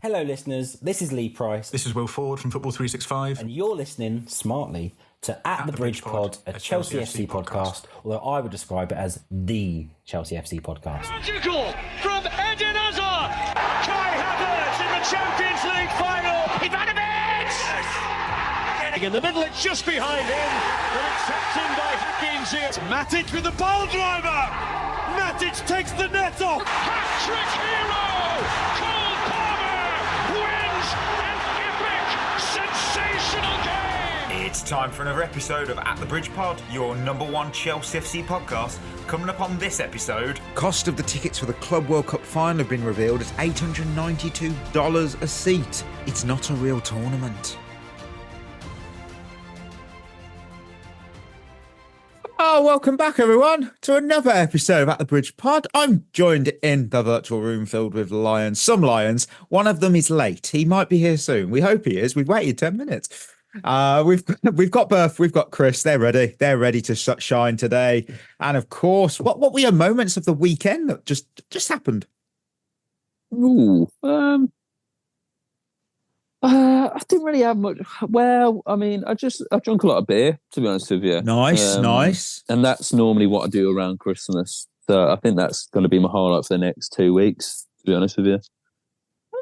Hello listeners, this is Lee Price. This is Will Ford from Football 365. And you're listening smartly to At the Bridge Pod, a Chelsea FC podcast, although I would describe it as the Chelsea FC podcast. Magical from Eden Hazard! Kai Havertz in the Champions League final! Ivanovic! Yes. In the middle, it's just behind him, but it's tapped in by Hakim Ziyech. Matic with the ball driver! Matic takes the net off! Hat-trick hero! Cole Palmer wins an epic, sensational game! It's time for another episode of At the Bridge Pod, your number one Chelsea FC podcast. Coming up on this episode, cost of the tickets for the Club World Cup final have been revealed as $892 a seat. It's not a real tournament. Oh, welcome back everyone to another episode of At the Bridge Pod. I'm joined in the virtual room filled with lions, some lions. One of them is late. He might be here soon. We hope he is. We've waited 10 minutes. We've got Berth, we've got Chris. They're ready. They're ready to shine today. And of course, what were your moments of the weekend that just happened? I didn't really have much. Well, I mean, I drank a lot of beer, to be honest with you. Nice. And that's normally what I do around Christmas. So I think that's going to be my highlight for the next 2 weeks, to be honest with you.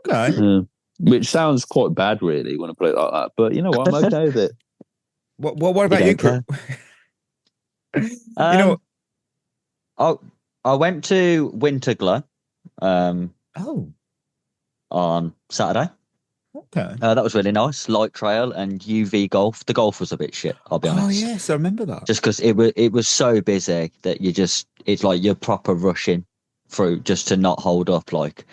Okay. Which sounds quite bad, really, when I put it like that. But you know what? I'm okay with it. What about you, Chris? I went to Winterglow on Saturday. Okay. That was really nice. Light trail and UV golf. The golf was a bit shit, I'll be honest. Oh, yes, I remember that. Just because it was so busy that it's like you're proper rushing through just to not hold up like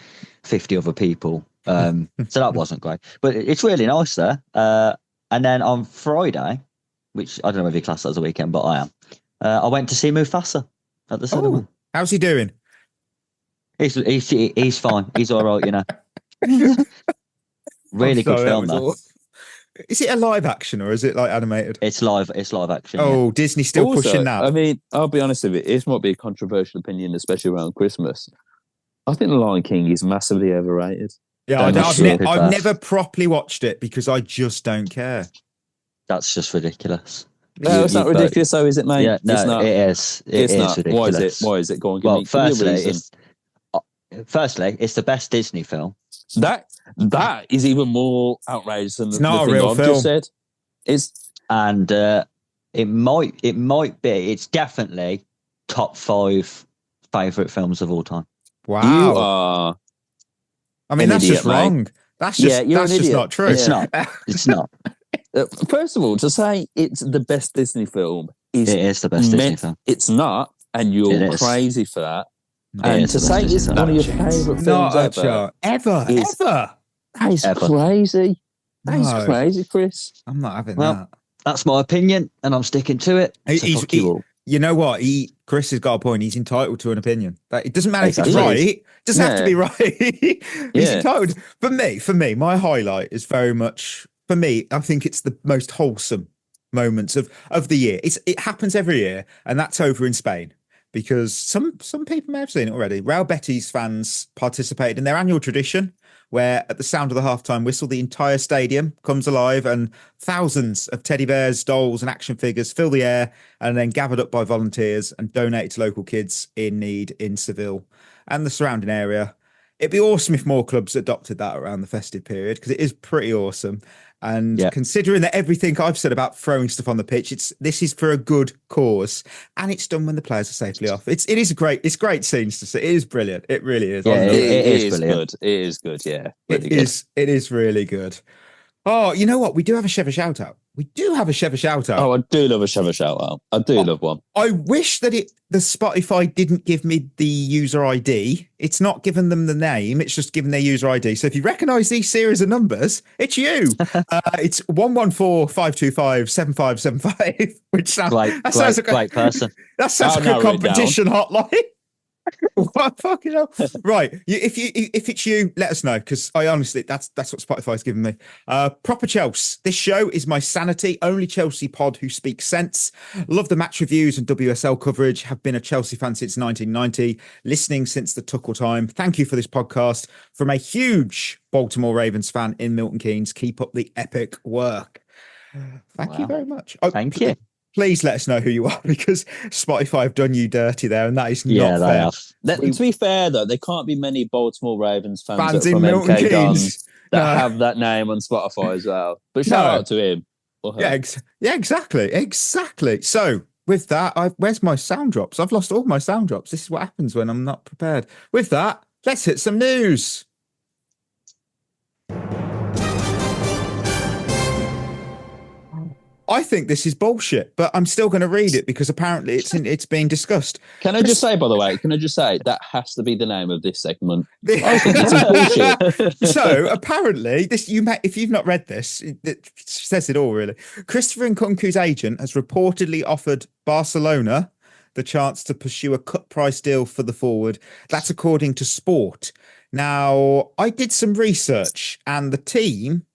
50 other people. So that wasn't great. But it's really nice there. And then on Friday, which I don't know if you class that as a weekend, but I am. I went to see Mufasa at the cinema. Oh, how's he doing? He's fine. He's all right, you know. Really good film, though. Is it a live action or is it like animated? It's live action. Oh, yeah. Disney still Also, pushing that. I mean, I'll be honest with you, it might be a controversial opinion, especially around Christmas. I think The Lion King is massively overrated. Yeah, I've never properly watched it because I just don't care. That's just ridiculous. No, it's not ridiculous, though, is it, mate? Yeah, no, it's not. it is. It's not. Ridiculous. Why is it? Go on, give me firstly, it's the best Disney film. That is even more outrageous than the thing I've just said. It's definitely top 5 favourite films of all time. Wow. You are. I mean, that's just wrong. That's just not true. It's not. It's not. First of all, to say it's the best Disney film it is the best Disney film. It's not, and you're crazy for that. And to say it's one of your favourite films ever. That is crazy. That is crazy, Chris. I'm not having that. That's my opinion, and I'm sticking to it. You know what? Chris has got a point. He's entitled to an opinion. It doesn't matter if it's right. It doesn't have to be right. He's entitled. For me, my highlight is very much, for me, I think it's the most wholesome moments of the year. It happens every year, and that's over in Spain. Because some people may have seen it already. Real Betis fans participated in their annual tradition where at the sound of the halftime whistle, the entire stadium comes alive and thousands of teddy bears, dolls and action figures fill the air and then gathered up by volunteers and donated to local kids in need in Seville and the surrounding area. It'd be awesome if more clubs adopted that around the festive period because it is pretty awesome. And considering that everything I've said about throwing stuff on the pitch, this is for a good cause, and it's done when the players are safely off. It's great scenes to see. It is brilliant. It really is. Yeah, it is good. It is good. Yeah, really it is really good. Oh, you know what? We do have a Sheva shout out. Oh, I do love a Sheva shout out. I do love one. I wish that the Spotify didn't give me the user ID. It's not giving them the name. It's just giving their user ID. So if you recognise these series of numbers, it's you. It's 114-525-7575, which sounds like a great person. That sounds like a competition hotline. What fucking hell? Right. If it's you, let us know, because I honestly, that's what Spotify's given me. Proper Chelsea. This show is my sanity. Only Chelsea pod who speaks sense. Love the match reviews and WSL coverage. Have been a Chelsea fan since 1990. Listening since the Tuchel time. Thank you for this podcast. From a huge Baltimore Ravens fan in Milton Keynes. Keep up the epic work. Thank you very much. Thank you. Please let us know who you are, because Spotify have done you dirty there, and that is not fair. To be fair, though, there can't be many Baltimore Ravens fans in from Milton MK Dons Keynes that have that name on Spotify as well. But shout out to him. Or her. Yeah, exactly. So with that, where's my sound drops? I've lost all my sound drops. This is what happens when I'm not prepared. With that, let's hit some news. I think this is bullshit, but I'm still going to read it because apparently it's being discussed. Can I just say, by the way, that has to be the name of this segment? I think this is bullshit. So apparently, if you've not read this, it says it all really. Christopher Nkunku's agent has reportedly offered Barcelona the chance to pursue a cut price deal for the forward. That's according to Sport. Now, I did some research, and the team.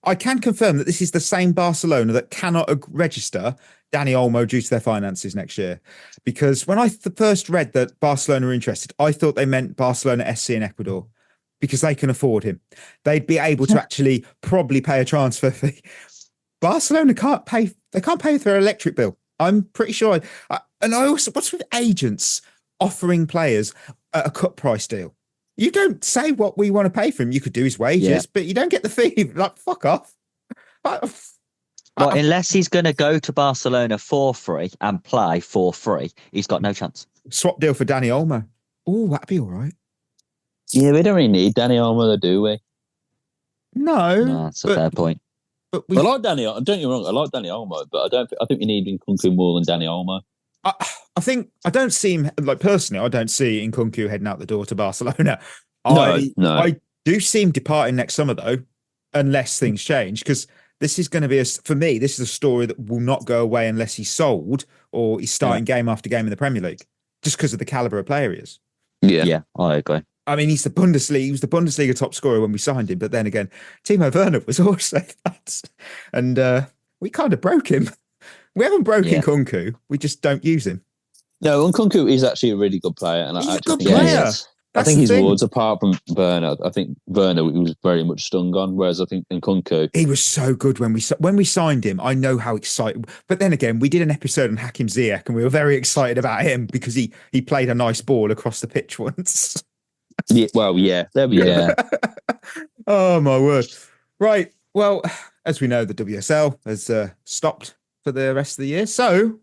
I can confirm that this is the same Barcelona that cannot register Dani Olmo due to their finances next year. Because when I first read that Barcelona were interested, I thought they meant Barcelona SC in Ecuador, because they can afford him. They'd be able to actually probably pay a transfer fee. Barcelona can't pay. They can't pay for their electric bill. I'm pretty sure. And I also, what's with agents offering players a cut price deal? You don't say what we want to pay for him. You could do his wages, but you don't get the fee. Like, fuck off. Well, unless he's going to go to Barcelona for free and play for free, he's got no chance. Swap deal for Dani Olmo. Oh, that'd be all right. Yeah, we don't really need Dani Olmo, do we? No, that's a fair point. But I like Dani. Don't get me wrong. I like Dani Olmo, but I think we need Nkunku more than Dani Olmo. I think I don't see him, like, personally. I don't see Nkunku heading out the door to Barcelona. No. I do see him departing next summer though, unless things change. Because this is going to be for me. This is a story that will not go away unless he's sold or he's starting game after game in the Premier League, just because of the caliber of player he is. Yeah, I agree. I mean, he's the Bundesliga. He was the Bundesliga top scorer when we signed him. But then again, Timo Werner was also that, and we kind of broke him. We haven't broken Nkunku. We just don't use him. No, Nkunku is actually a really good player, and he's I a good think player. I think his words, apart from Werner, I think Werner was very much stung on, whereas I think Nkunku, he was so good when we signed him. I know how excited. But then again, we did an episode on Hakim Ziyech, and we were very excited about him because he played a nice ball across the pitch once. Yeah, well, yeah, there we go. Oh my word! Right. Well, as we know, the WSL has stopped for the rest of the year. So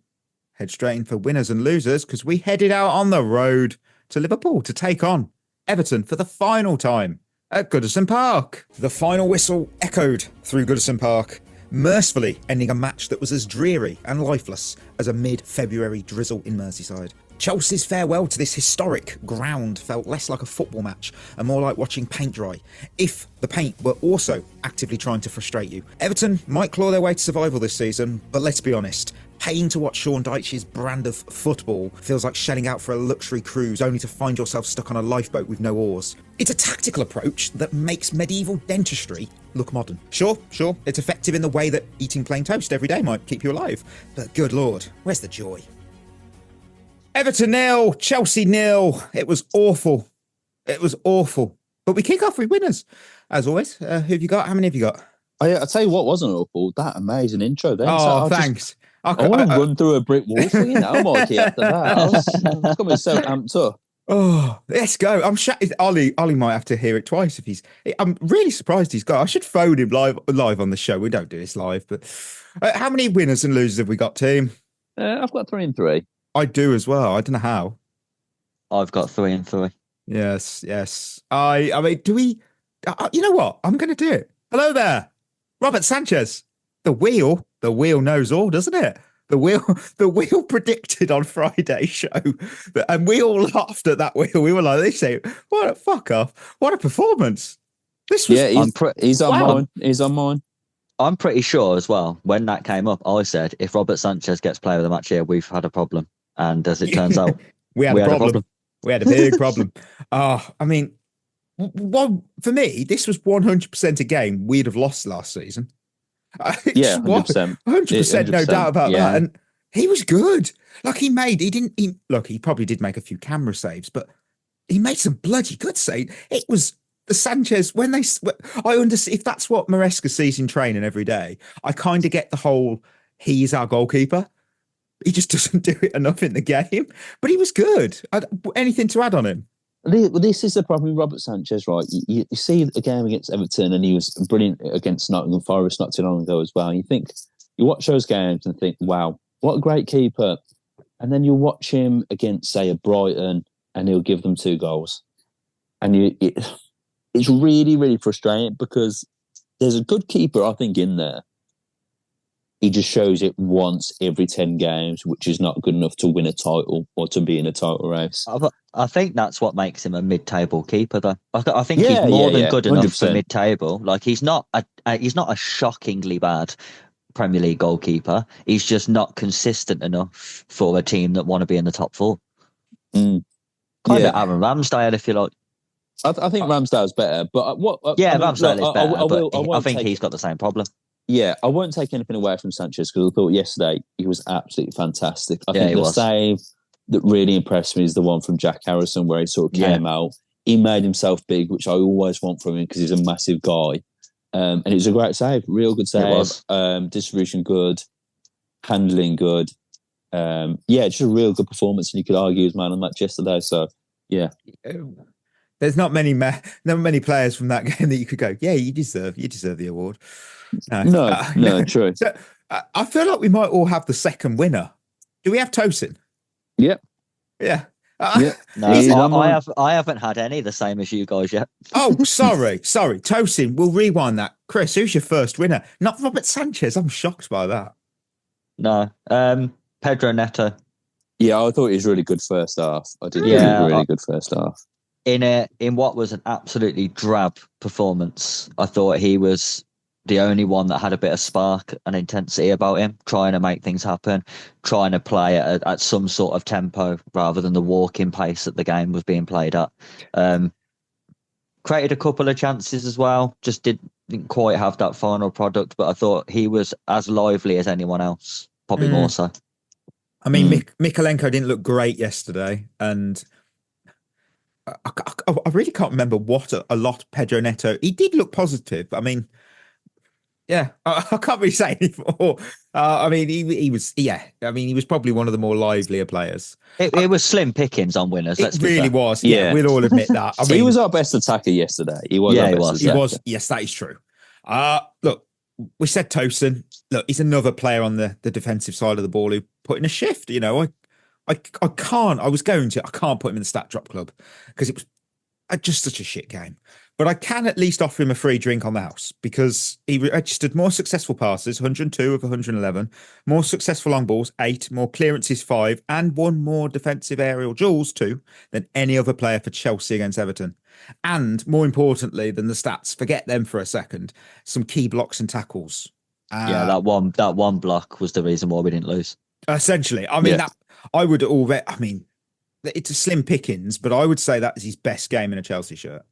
head straight in for winners and losers, because we headed out on the road to Liverpool to take on Everton for the final time at Goodison Park. The final whistle echoed through Goodison Park, mercifully ending a match that was as dreary and lifeless as a mid-February drizzle in Merseyside. Chelsea's farewell to this historic ground felt less like a football match and more like watching paint dry, if the paint were also actively trying to frustrate you. Everton might claw their way to survival this season, but let's be honest, paying to watch Sean Dyche's brand of football feels like shelling out for a luxury cruise only to find yourself stuck on a lifeboat with no oars. It's a tactical approach that makes medieval dentistry look modern. Sure, it's effective in the way that eating plain toast every day might keep you alive, but good lord, where's the joy? Everton 0, Chelsea 0. It was awful. But we kick off with winners, as always. Who have you got? How many have you got? I'll tell you what wasn't awful. That amazing intro there. Oh, thanks. I want to run through a brick wall for you now, Mikey, after that. I was coming so amped up. Oh, let's go. I'm shattered. Ollie might have to hear it twice if he's... I'm really surprised he's got... I should phone him live on the show. We don't do this live, but... how many winners and losers have we got, team? I've got 3 and 3. I do as well. I don't know how. I've got 3 and 3. Yes. I mean, do we... you know what? I'm going to do it. Hello there. Robert Sanchez. The wheel knows all, doesn't it? The wheel predicted on Friday's show, and we all laughed at that wheel. We were like, they say, what a fuck off. What a performance. This was... Yeah, he's on mine. He's on mine. I'm pretty sure as well, when that came up, I said, if Robert Sanchez gets player of the match here, we've had a problem. And as it turns out, we had a problem. We had a big problem. I mean, for me, this was 100% a game we'd have lost last season. Yeah, 100%. 100%, no doubt about that. And he was good. Like he probably did make a few camera saves, but he made some bloody good saves. It was the Sanchez I understand if that's what Maresca sees in training every day. I kind of get the whole he's our goalkeeper. He just doesn't do it enough in the game, but he was good. Anything to add on him? This is the problem with Robert Sanchez, right? You see a game against Everton, and he was brilliant against Nottingham Forest not too long ago as well. You watch those games and think, wow, what a great keeper. And then you watch him against, say, a Brighton, and he'll give them 2 goals. And it's really, really frustrating because there's a good keeper, I think, in there. He just shows it once every 10 games, which is not good enough to win a title or to be in a title race. I think that's what makes him a mid-table keeper, though. I think he's more than good enough 100%. For mid-table. Like he's not a shockingly bad Premier League goalkeeper. He's just not consistent enough for a team that want to be in the top 4. Kind of Aaron Ramsdale, if you like. I think Ramsdale's better, but Ramsdale is better. But I think he's got the same problem. Yeah, I won't take anything away from Sanchez because I thought yesterday he was absolutely fantastic. I think the save that really impressed me is the one from Jack Carousel where he sort of came out. He made himself big, which I always want from him because he's a massive guy. And it was a great save, real good save. Distribution good, handling good. Just a real good performance, and you could argue he was man of the match yesterday. So, yeah. There's not many players from that game that you could go, yeah, you deserve the award. No, true. So, I feel like we might all have the second winner. Do we have Tosin? Yep. Yeah. No, I haven't had any the same as you guys yet. Oh, sorry. Tosin, we'll rewind that. Chris, who's your first winner? Not Robert Sanchez. I'm shocked by that. No. Pedro Neto. Yeah, I thought he was really good first half. I did really good first half. In what was an absolutely drab performance, I thought he was the only one that had a bit of spark and intensity about him, trying to make things happen, trying to play at some sort of tempo rather than the walking pace that the game was being played at. Created a couple of chances as well, just didn't quite have that final product, but I thought he was as lively as anyone else, probably more so. I mean, Mikolenko didn't look great yesterday, and I really can't remember what a lot Pedro Neto. He did look positive. I mean, yeah, I can't really say anymore. I mean, he was probably one of the more livelier players. It was slim pickings on winners. It really was. Yeah, we'll all admit that. I mean, he was our best attacker yesterday. He was. Yes, that is true. Look, we said Tosin. Look, he's another player on the defensive side of the ball who put in a shift. You know, I can't. I can't put him in the stat drop club because it was just such a shit game. But I can at least offer him a free drink on the house because he registered more successful passes, 102 of 111, more successful long balls, 8, more clearances, 5, and 1 more defensive aerial duels, 2, than any other player for Chelsea against Everton. And more importantly than the stats, forget them for a second, some key blocks and tackles. That one block was the reason why we didn't lose. Essentially, I mean, it's a slim pickings, but I would say that is his best game in a Chelsea shirt.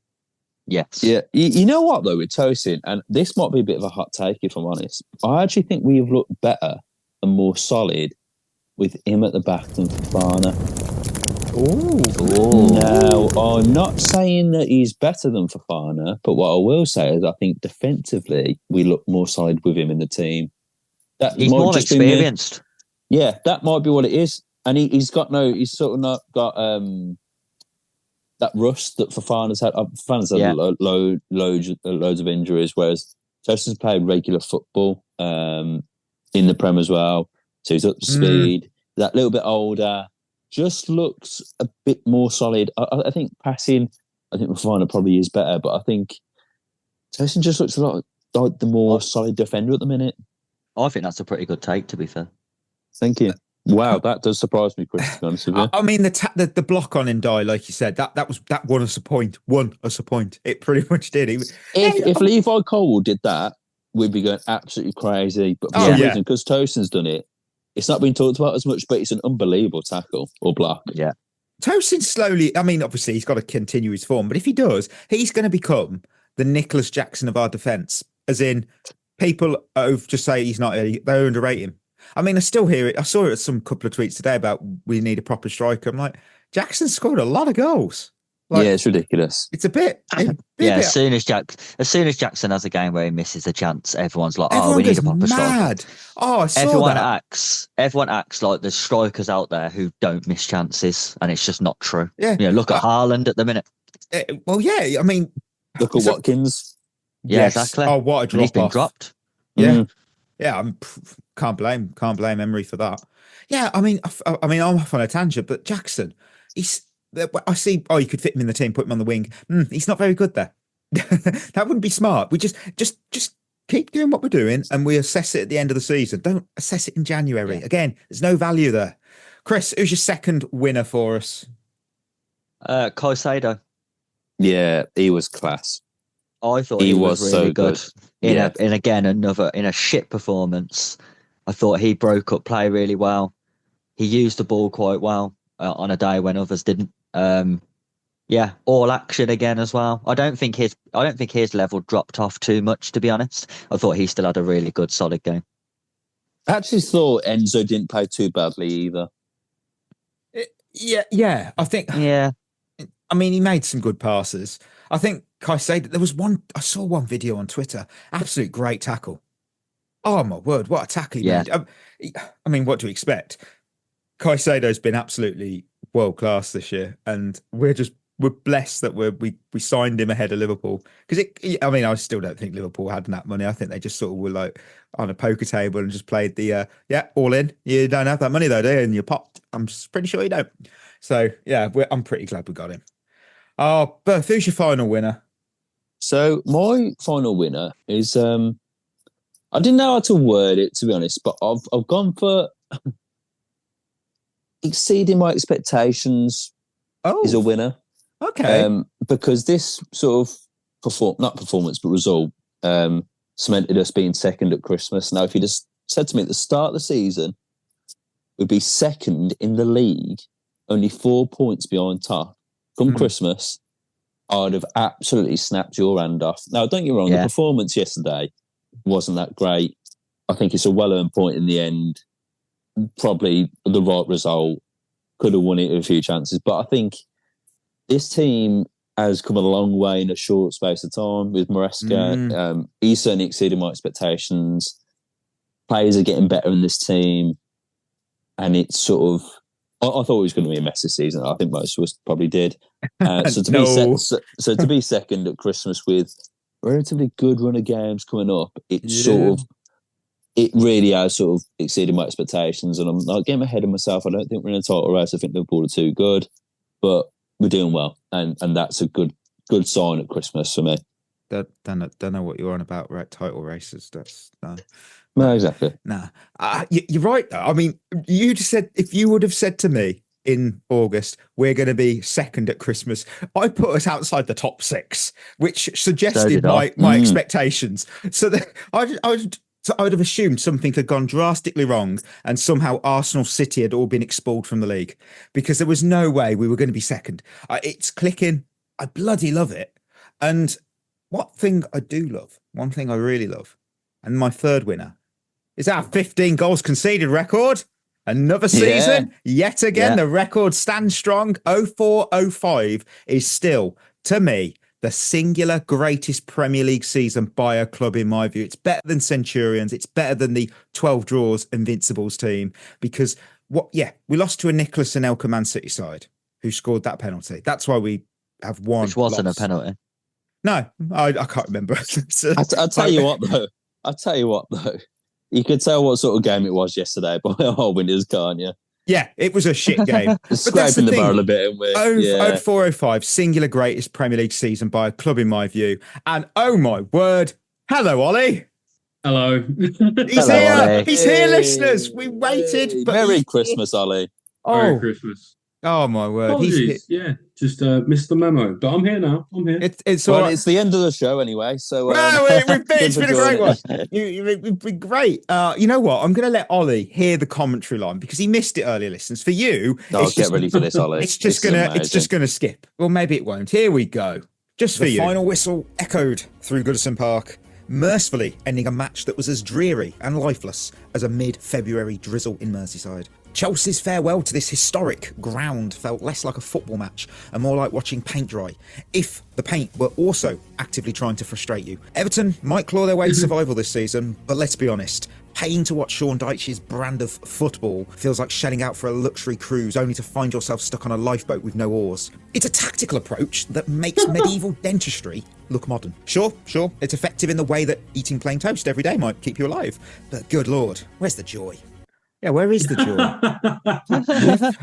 Yes. Yeah. You know what, though, with Tosin, and this might be a bit of a hot take, if I'm honest, I actually think we have looked better and more solid with him at the back than Fofana. Ooh. Now, I'm not saying that he's better than Fofana, but what I will say is I think defensively we look more solid with him in the team. He's more experienced. Yeah, that might be what it is. And he's sort of not got that rust that Fofana's had. Fofana's had loads of injuries, whereas Tosin's played regular football in the Prem as well. So he's up to speed. That little bit older, just looks a bit more solid. I think passing, I think Fofana probably is better, but I think Tosin just looks a lot like the more solid defender at the minute. I think that's a pretty good take, to be fair. Thank you. Wow, that does surprise me, Chris, to be honest with you. I mean, the block on Ndai, like you said, that won us a point. It pretty much did. If Levi Cole did that, we'd be going absolutely crazy. But for some reason, because Tosin's done it, it's not been talked about as much, but it's an unbelievable tackle or block. Yeah. Tosin slowly, I mean, obviously he's got to continue his form, but if he does, he's going to become the Nicholas Jackson of our defence. As in, people just say he's not, they underrate him. I mean, I still hear it. I saw it at some couple of tweets today about we need a proper striker. I'm like, Jackson scored a lot of goals. Like, yeah, it's ridiculous. It's a bit. As soon as Jackson has a game where he misses a chance, everyone's like, "Oh, we need a proper mad. striker." Oh, I saw everyone that. Everyone acts like there's strikers out there who don't miss chances, and it's just not true. Yeah, look at Haaland at the minute. Well, yeah, I mean, look at Watkins. Yeah, yes. Exactly. Oh, what a drop! He's been dropped. Yeah, yeah. Can't blame Emery for that. Yeah, I mean, I'm off on a tangent, but Jackson, I see. Oh, you could fit him in the team, put him on the wing. He's not very good there. That wouldn't be smart. We just keep doing what we're doing, and we assess it at the end of the season. Don't assess it in January. Yeah. Again, there's no value there. Chris, who's your second winner for us? Caicedo. Yeah, he was class. I thought he was really so good. In a shit performance. I thought he broke up play really well. He used the ball quite well on a day when others didn't. All action again as well. I don't think his level dropped off too much, to be honest. I thought he still had a really good, solid game. I actually thought Enzo didn't play too badly either. Yeah. I think. Yeah. I mean, he made some good passes. I think Caicedo. There was one. I saw one video on Twitter. Absolute great tackle. Oh my word! What a tackle he made. I mean, what do we expect? Caicedo's been absolutely world class this year, and we're blessed that we signed him ahead of Liverpool, because I still don't think Liverpool had that money. I think they just sort of were like on a poker table and just played the all in. You don't have that money though, do you? And you're popped. I'm pretty sure you don't. So yeah, I'm pretty glad we got him. Oh, Berth, who's your final winner? So my final winner is I didn't know how to word it, to be honest, but I've gone for exceeding my expectations. Is a winner. Okay. Because this sort of not performance but result cemented us being second at Christmas. Now, if you just said to me at the start of the season we'd be second in the league, only 4 points behind top, come Christmas, I'd have absolutely snapped your hand off. Now, don't get me wrong, the performance yesterday wasn't that great. I think it's a well-earned point in the end. Probably the right result. Could have won it with a few chances. But I think this team has come a long way in a short space of time with Maresca. He's certainly exceeded my expectations. Players are getting better in this team. And it's sort of... I thought it was going to be a mess this season. I think most of us probably did. So to be second at Christmas with a relatively good run of games coming up, it really has sort of exceeded my expectations, and I'm not getting ahead of myself. I don't think we're in a title race. I think Liverpool are too good, but we're doing well, and that's a good sign at Christmas for me. Don't know what you're on about, right? Title races. That's no, exactly. Nah, you're right though. I mean, you just said, if you would have said to me in August, we're going to be second at Christmas, I put us outside the top 6, which suggested my expectations. So that I would have assumed something had gone drastically wrong, and somehow Arsenal, City had all been expelled from the league, because there was no way we were going to be second. It's clicking. I bloody love it. And one thing I really love, and my third winner, is our 15 goals conceded record. Another season, yet again, the record stands strong. 04-05 is still, to me, the singular greatest Premier League season by a club, in my view. It's better than Centurions. It's better than the 12 draws Invincibles team, because we lost to a Nicholas Anelka Man City side who scored that penalty. That's why we have won. Which wasn't a penalty. No, I can't remember. I'll tell you what though. You could tell what sort of game it was yesterday by our winners, can't you? Yeah, it was a shit game. Scraping the barrel a bit, and 04-05, singular greatest Premier League season by a club, in my view. And oh my word, hello, Ollie. Hello. He's here. Ollie. He's here, listeners. We waited. Merry Christmas, Ollie. Merry Christmas. Oh my word! Apologies. Just missed the memo, but I'm here now. I'm here. It's Well, all right. it's the end of the show anyway, so Well, it's been a great one. it. You've been great. You know what? I'm going to let Ollie hear the commentary line because he missed it earlier. Listeners, for you, Oh, get ready for this, Ollie. it's just gonna skip. Well, maybe it won't. Here we go. Just for you. The final whistle echoed through Goodison Park, mercifully ending a match that was as dreary and lifeless as a mid-February drizzle in Merseyside. Chelsea's farewell to this historic ground felt less like a football match and more like watching paint dry, if the paint were also actively trying to frustrate you. Everton might claw their way to survival this season, but let's be honest, paying to watch Sean Dyche's brand of football feels like shelling out for a luxury cruise only to find yourself stuck on a lifeboat with no oars. It's a tactical approach that makes medieval dentistry look modern. Sure, it's effective in the way that eating plain toast every day might keep you alive, but good lord, where's the joy? Yeah, where is the joy?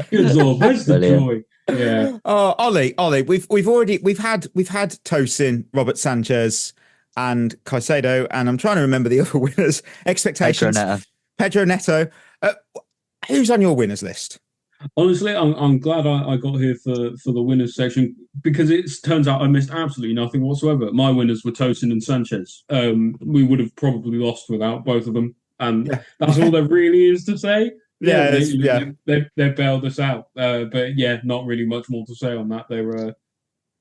Good lord, where's the joy? Yeah. Ollie, we've had Tosin, Robert Sanchez, and Caicedo, and I'm trying to remember the other winners' expectations. Pedro Neto. Who's on your winners list? Honestly, I'm glad I got here for the winners section because it turns out I missed absolutely nothing whatsoever. My winners were Tosin and Sanchez. We would have probably lost without both of them. And that's all there really is to say. They bailed us out. But yeah, not really much more to say on that. They were,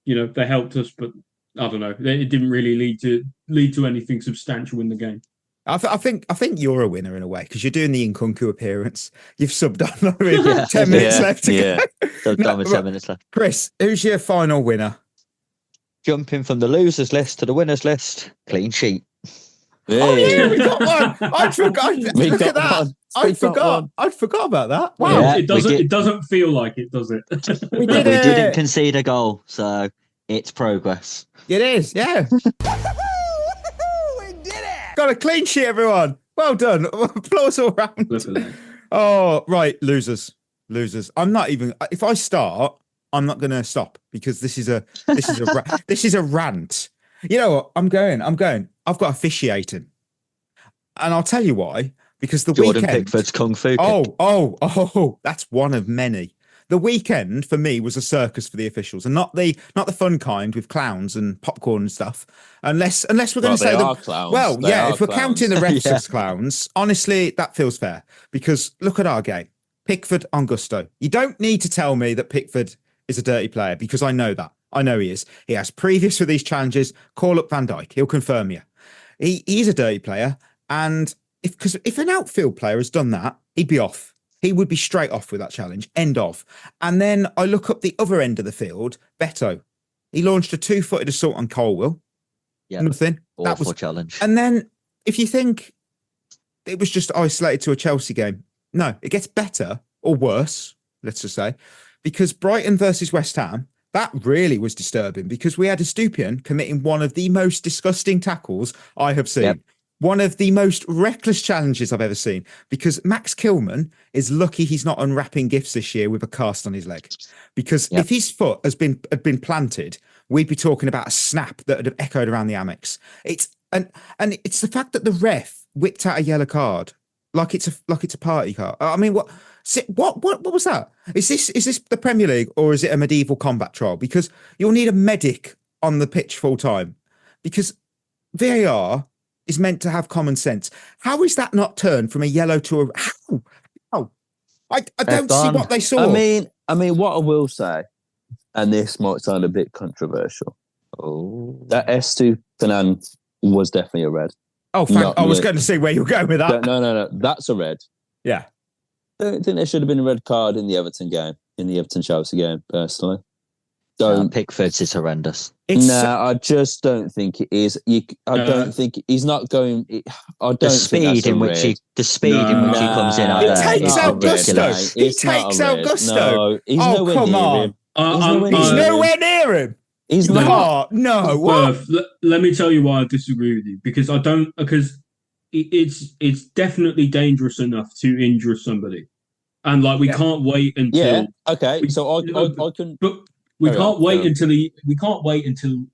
they helped us, but I don't know. It didn't really lead to anything substantial in the game. I think you're a winner in a way because you're doing the Nkunku appearance. You've subbed on with 10 minutes left to go. Done with 10 minutes left. Chris, who's your final winner? Jumping from the losers list to the winners list. Clean sheet. Hey. Oh yeah, we got one. I forgot. Look at that. I forgot about that. Wow. Yeah, it doesn't feel like it, does it? We didn't concede a goal, so it's progress. It is, yeah. We did it. Got a clean sheet, everyone. Well done. Applause all round. Oh, right, losers. I'm not even. If I start, I'm not going to stop because this is a rant. You know what? I'm going. I've got officiating. And I'll tell you why. Because the Jordan weekend... Pickford's Kung Fu kick. Oh, that's one of many. The weekend, for me, was a circus for the officials. And not the fun kind with clowns and popcorn and stuff. Unless we're going to say... clowns. Well, if we're counting the refs Yeah. as clowns, honestly, that feels fair. Because look at our game. Pickford on Gusto. You don't need to tell me that Pickford is a dirty player because I know that. I know he is. He has previous with these challenges. Call up Van Dijk. He'll confirm you. He's a dirty player. And if an outfield player has done that, he'd be off. He would be straight off with that challenge. End of. And then I look up the other end of the field. Beto. He launched a 2-footed assault on Colwill. Yeah. Nothing. Awful that was challenge. And then if you think it was just isolated to a Chelsea game, no, it gets better or worse, let's just say, because Brighton versus West Ham, that really was disturbing because we had Estupiñán committing one of the most disgusting tackles I have seen. Yep. One of the most reckless challenges I've ever seen because Max Kilman is lucky he's not unwrapping gifts this year with a cast on his leg. Because if his foot had been planted, we'd be talking about a snap that would have echoed around the Amex. It's the fact that the ref whipped out a yellow card like it's a party card. I mean, what was that? Is this the Premier League or is it a medieval combat trial? Because you'll need a medic on the pitch full time. Because VAR is meant to have common sense. How is that not turned from a yellow to a how? I don't see what they saw. I mean, what I will say, and this might sound a bit controversial. That Estupiñán was definitely a red. Oh, I was going to see where you're going with that. No, that's a red. Yeah. I don't think there should have been a red card in the Everton game, in the Everton-Chelsea game, personally. Pickford's is horrendous. I just don't think it is. I don't think he's not going. The speed in which he comes in. He takes out Gusto. He's nowhere near him. He's not. No. Let me tell you why I disagree with you because it's definitely dangerous enough to injure somebody, and we can't wait until. Yeah. Okay. So I can. But we can't wait until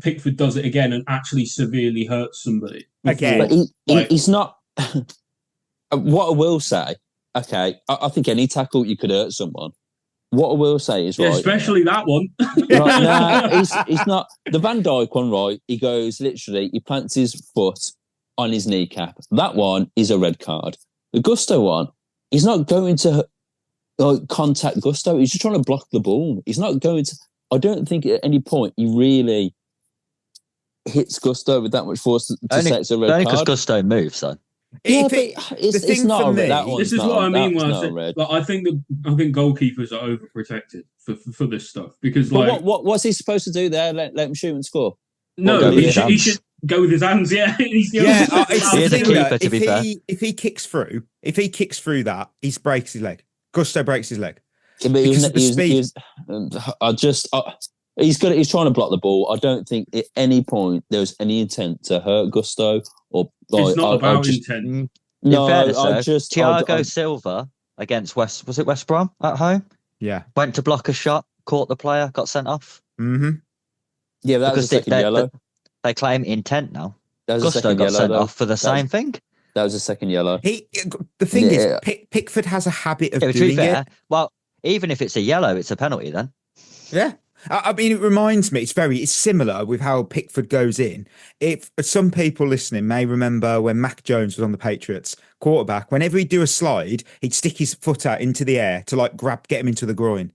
Pickford does it again and actually severely hurts somebody. Again, but he's not. What I will say, okay, I think any tackle you could hurt someone, What I will say is, right, especially that one. right now, he's not the Van Dijk one, right? He goes literally, he plants his foot on his kneecap. That one is a red card. The Gusto one, he's not going to contact Gusto. He's just trying to block the ball. He's not going to. I don't think at any point he really hits Gusto with that much force to say it's a red only card. because Gusto moves, though. Yeah, it's not a red. This is what I mean when I say, like, I think goalkeepers are overprotected for this stuff because, like, what's he supposed to do there? Let him shoot and score. No, he should go with his hands. Yeah, it's the keeper, to be fair. If he kicks through that, he breaks his leg. Gusto breaks his leg. Yeah, but he's trying to block the ball. I don't think at any point there was any intent to hurt Gusto or. It's not about intent. No, Thiago Silva against West Brom at home. Yeah, went to block a shot, caught the player, got sent off. Mm-hmm. Yeah, that was a second yellow. They claim intent now. Gusto got sent off for the same thing. That was a second yellow. The thing is, Pickford has a habit of doing it. Well, even if it's a yellow, it's a penalty then. Yeah. I mean, it reminds me, it's similar with how Pickford goes in. If some people listening may remember when Mac Jones was on the Patriots quarterback, whenever he'd do a slide, he'd stick his foot out into the air to like get him into the groin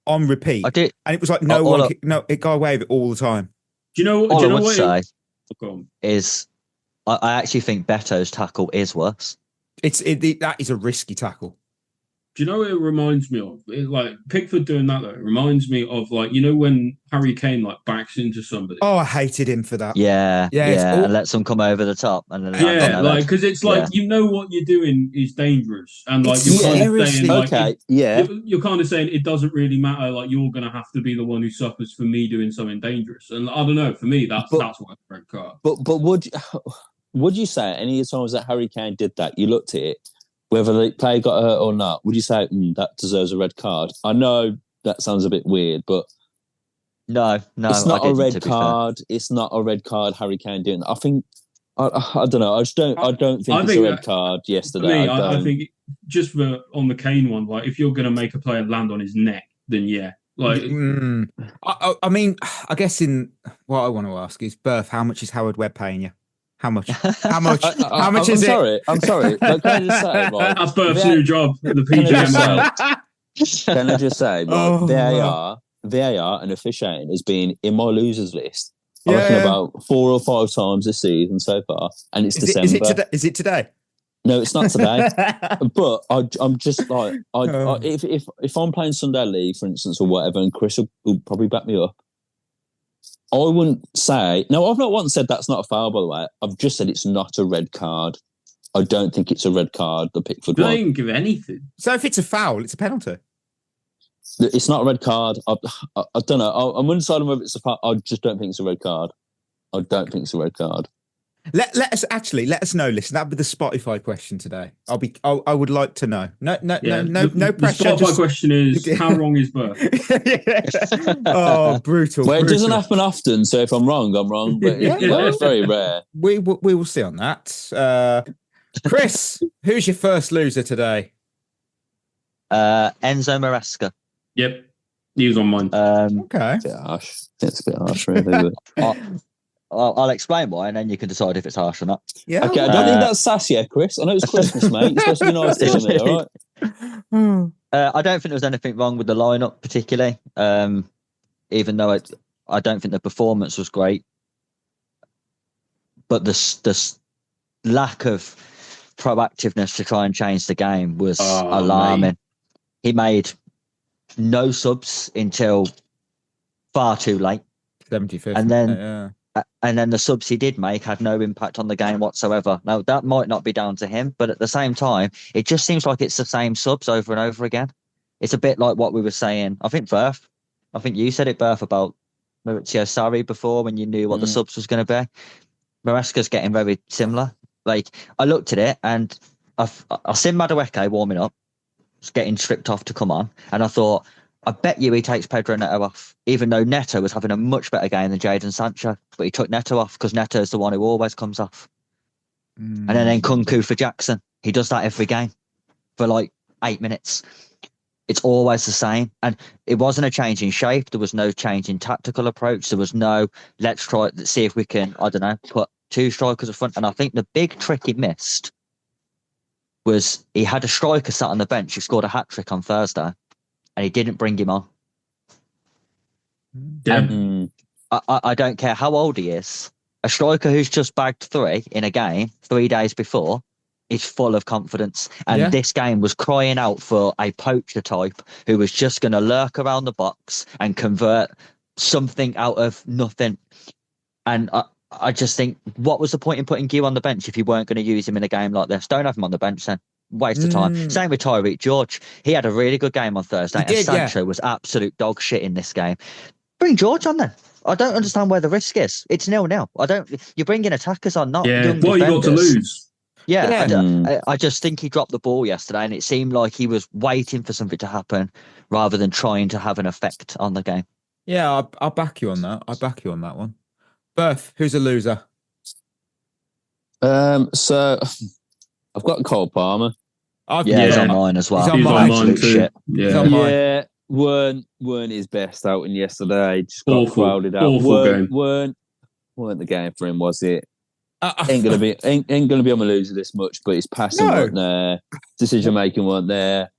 on repeat. And it was like it got away with it all the time. Do you know what? All I would say is I actually think Beto's tackle is worse. That is a risky tackle. Do you know what it reminds me of? Like Pickford doing that though, it reminds me of like, you know, when Harry Kane like backs into somebody. Oh, I hated him for that. Yeah, and lets them come over the top, and then because it's like you know what you're doing is dangerous, and like you're kind of saying, like, you're kind of saying it doesn't really matter. Like you're gonna have to be the one who suffers for me doing something dangerous, and I don't know. For me, that's what a red card. But would you say any of the times that Harry Kane did that, you looked at it? Whether the player got hurt or not, would you say that deserves a red card? I know that sounds a bit weird, but no, it's not a red card. It's not a red card. Harry Kane doing that. I think I don't know. I don't think it's a red card yesterday. I think just on the Kane one, like if you're going to make a player land on his neck, then yeah. Like, I mean, I guess what I want to ask is, Berth, how much is Howard Webb paying you? How much? How much? How much is it? I'm sorry. But can I just say, right, that's Berth's new job at the PGMOL. Can I just say, right, VAR and officiating has been in my losers list. I reckon about 4 or 5 times this season so far, and it's December. Is it today? No, it's not today. But I'm just like, if I'm playing Sunday League, for instance, or whatever, and Chris will probably back me up. I wouldn't say... No, I've not once said that's not a foul, by the way. I've just said it's not a red card. I don't think it's a red card, the Pickford one. They didn't give anything. So if it's a foul, it's a penalty? It's not a red card. I don't know. I'm undecided whether it's a foul. I just don't think it's a red card. I don't think it's a red card. Let us know. Listen, that'd be the Spotify question today. I would like to know. No pressure. The Spotify question is, how wrong is Berth? Oh, brutal. Well, it doesn't happen often, so if I'm wrong, I'm wrong. But it's very rare. We will see on that. Chris, who's your first loser today? Enzo Maresca. Yep, he was on mine. Okay. It's a bit harsh. It's a bit harsh, really. I'll explain why, and then you can decide if it's harsh or not. Yeah. Okay, I don't think that's sassy, Chris. I know it's Christmas, mate. You're supposed to be nice to me, all right? I don't think there was anything wrong with the lineup, particularly. Even though I don't think the performance was great, but the lack of proactiveness to try and change the game was alarming. Mate. He made no subs until far too late. 75th. And then the subs he did make had no impact on the game whatsoever. Now, that might not be down to him, but at the same time, it just seems like it's the same subs over and over again. It's a bit like what we were saying. I think you said it, Berth, about Maurizio Sarri before when you knew what the subs was going to be. Maresca's getting very similar. Like, I looked at it and I've seen Madueke warming up, getting stripped off to come on, and I thought, I bet you he takes Pedro Neto off, even though Neto was having a much better game than Jadon Sancho. But he took Neto off because Neto is the one who always comes off. And then Nkunku for Jackson. He does that every game for like 8 minutes. It's always the same. And it wasn't a change in shape. There was no change in tactical approach. There was no, let's try, see if we can, I don't know, put two strikers up front. And I think the big trick he missed was he had a striker sat on the bench who scored a hat-trick on Thursday, and he didn't bring him on. Yeah. I don't care how old he is. A striker who's just bagged 3 in a game 3 days before is full of confidence. And this game was crying out for a poacher type who was just going to lurk around the box and convert something out of nothing. And I just think, what was the point in putting Guy on the bench if you weren't going to use him in a game like this? Don't have him on the bench then. Waste of time. Same with Tyreek George. He had a really good game on Thursday, and Sancho was absolute dog shit in this game. Bring George on then. I don't understand where the risk is. It's 0-0. You're bringing attackers on, not young what defenders. you got to lose? I just think he dropped the ball yesterday, and it seemed like he was waiting for something to happen rather than trying to have an effect on the game. Yeah, I'll back you on that. I'll back you on that one. Berth, who's a loser? So I've got Cole Palmer. He's on mine as well. He's on mine too. Shit. Yeah, weren't his best outing yesterday. Just got crowded out. Weren't the game for him, was it? Ain't gonna be on the loser this much, but his passing weren't there. Decision making weren't there.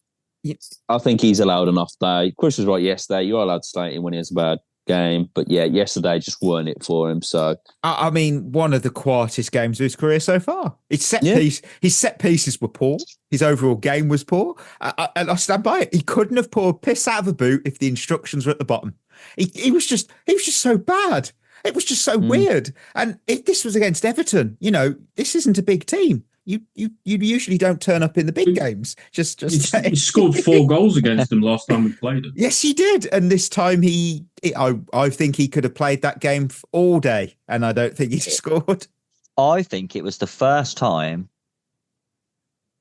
I think he's allowed an off day. Chris was right yesterday. You are allowed to slate him when he has a bad game, but yesterday just weren't it for him. So I mean, one of the quietest games of his career so far. His set pieces were poor. His overall game was poor, and I stand by it. He couldn't have poured piss out of a boot if the instructions were at the bottom. He was just so bad. It was just so weird. And if this was against Everton, this isn't a big team. You usually don't turn up in the big games. He scored 4 goals against them last time we played him. Yes, he did. And this time I think he could have played that game all day, and I don't think he scored. I think it was the first time.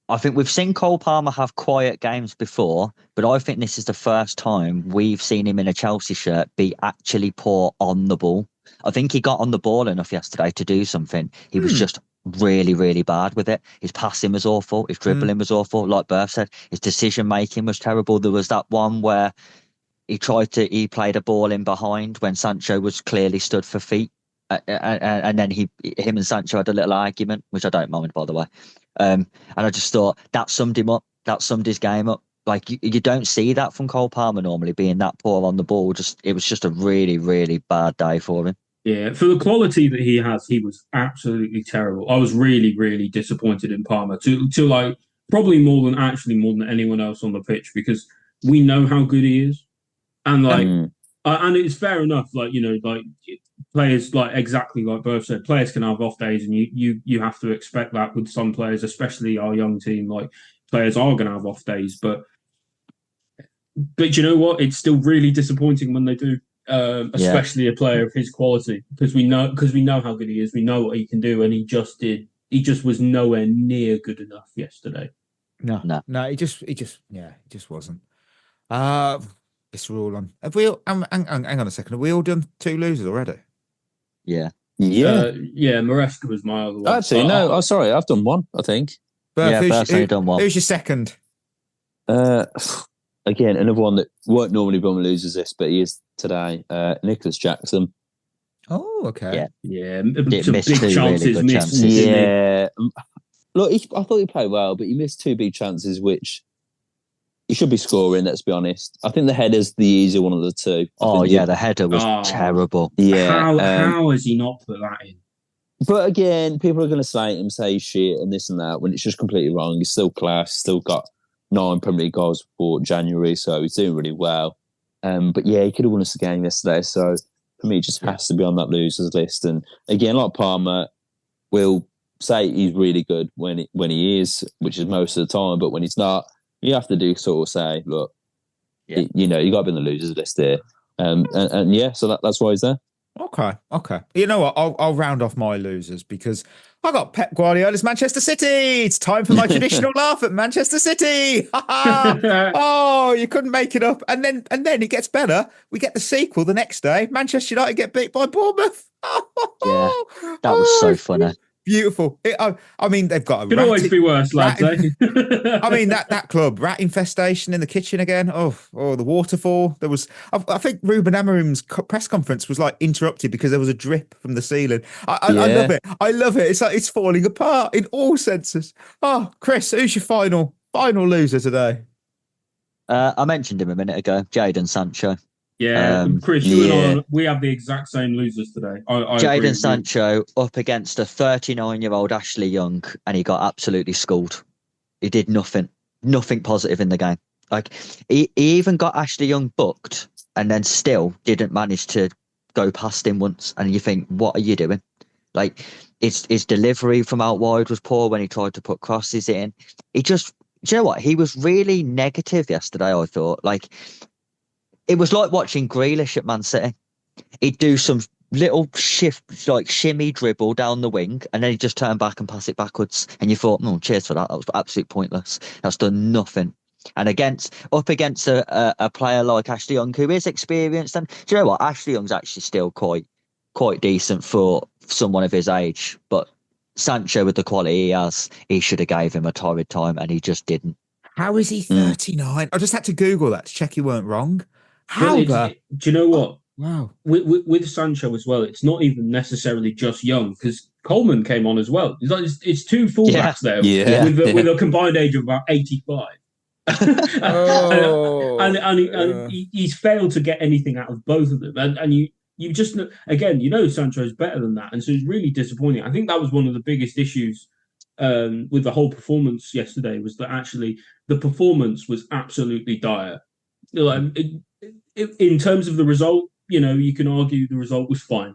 I think we've seen Cole Palmer have quiet games before, but I think this is the first time we've seen him in a Chelsea shirt be actually poor on the ball. I think he got on the ball enough yesterday to do something. He was just really, really bad with it. His passing was awful. His dribbling was awful. Like Berth said, his decision making was terrible. There was that one where he played a ball in behind when Sancho was clearly stood for feet. And then him and Sancho had a little argument, which I don't mind, by the way. And I just thought that summed him up. That summed his game up. Like you don't see that from Cole Palmer normally, being that poor on the ball. It was just a really, really bad day for him. Yeah, for the quality that he has, he was absolutely terrible. I was really, really disappointed in Palmer to like probably more than anyone else on the pitch, because we know how good he is, and and it's fair enough. Like players, like exactly like Berth said, players can have off days, and you have to expect that with some players, especially our young team. Like players are going to have off days, but you know what? It's still really disappointing when they do. Especially a player of his quality, because we know how good he is. We know what he can do, and he just was nowhere near good enough yesterday. No, he just wasn't. It's all on. Have we? Hang on a second. Have we all done 2 losers already? Yeah. Maresca was my other one. Actually, no. Oh, sorry, I've done one. I think. Berth, done one. Who's your second? Again, another one that won't normally be on the losers list, but he is today. Nicholas Jackson. Oh, okay. Yeah. Some big chances really missed. Yeah. Look, I thought he played well, but he missed 2 big chances, which he should be scoring, let's be honest. I think the header's the easier one of the 2. The header was terrible. Yeah. How has he not put that in? But again, people are going to slate him, say shit and this and that, when it's just completely wrong. He's still class, still got 9 Premier League goals for January, so he's doing really well. But yeah, he could have won us the game yesterday. So for me, it just has to be on that losers list. And again, like Palmer, we'll say he's really good when he is, which is most of the time. But when he's not, you have to sort of say, look, you got to be on the losers list here. And yeah, so that's why he's there. Okay. You know what? I'll round off my losers because I got Pep Guardiola's Manchester City. It's time for my traditional laugh at Manchester City. Oh, you couldn't make it up. And then it gets better. We get the sequel the next day. Manchester United get beat by Bournemouth. Yeah, that was so funny. beautiful. I mean, they've got a Could always be worse, lads. Eh? I mean, that club, rat infestation in the kitchen again. Oh, the waterfall. There was, I think Ruben Amorim's press conference was like interrupted because there was a drip from the ceiling. I love it. I love it. It's like it's falling apart in all senses. Oh, Chris, who's your final loser today? I mentioned him a minute ago, Jadon Sancho. Yeah, Chris, you and I, we have the exact same losers today. Jadon Sancho up against a 39-year-old Ashley Young, and he got absolutely schooled. He did nothing positive in the game. Like he even got Ashley Young booked, and then still didn't manage to go past him once. And you think, what are you doing? Like his delivery from out wide was poor when he tried to put crosses in. Do you know what? He was really negative yesterday, I thought. Like, it was like watching Grealish at Man City. He'd do some little shift, like shimmy dribble down the wing, and then he'd just turn back and pass it backwards. And you thought, cheers for that. That was absolutely pointless. That's done nothing. And up against a player like Ashley Young, who is experienced. And do you know what? Ashley Young's actually still quite decent for someone of his age. But Sancho, with the quality he has, he should have gave him a torrid time, and he just didn't. How is he 39? I just had to Google that to check you weren't wrong. How? Do you know what? Oh, wow. With Sancho as well, it's not even necessarily just Young, because Coleman came on as well. It's two fullbacks there with a combined age of about 85. He's failed to get anything out of both of them. And you just, again, Sancho's better than that. And so it's really disappointing. I think that was one of the biggest issues with the whole performance yesterday, was that actually the performance was absolutely dire. In terms of the result, you can argue the result was fine.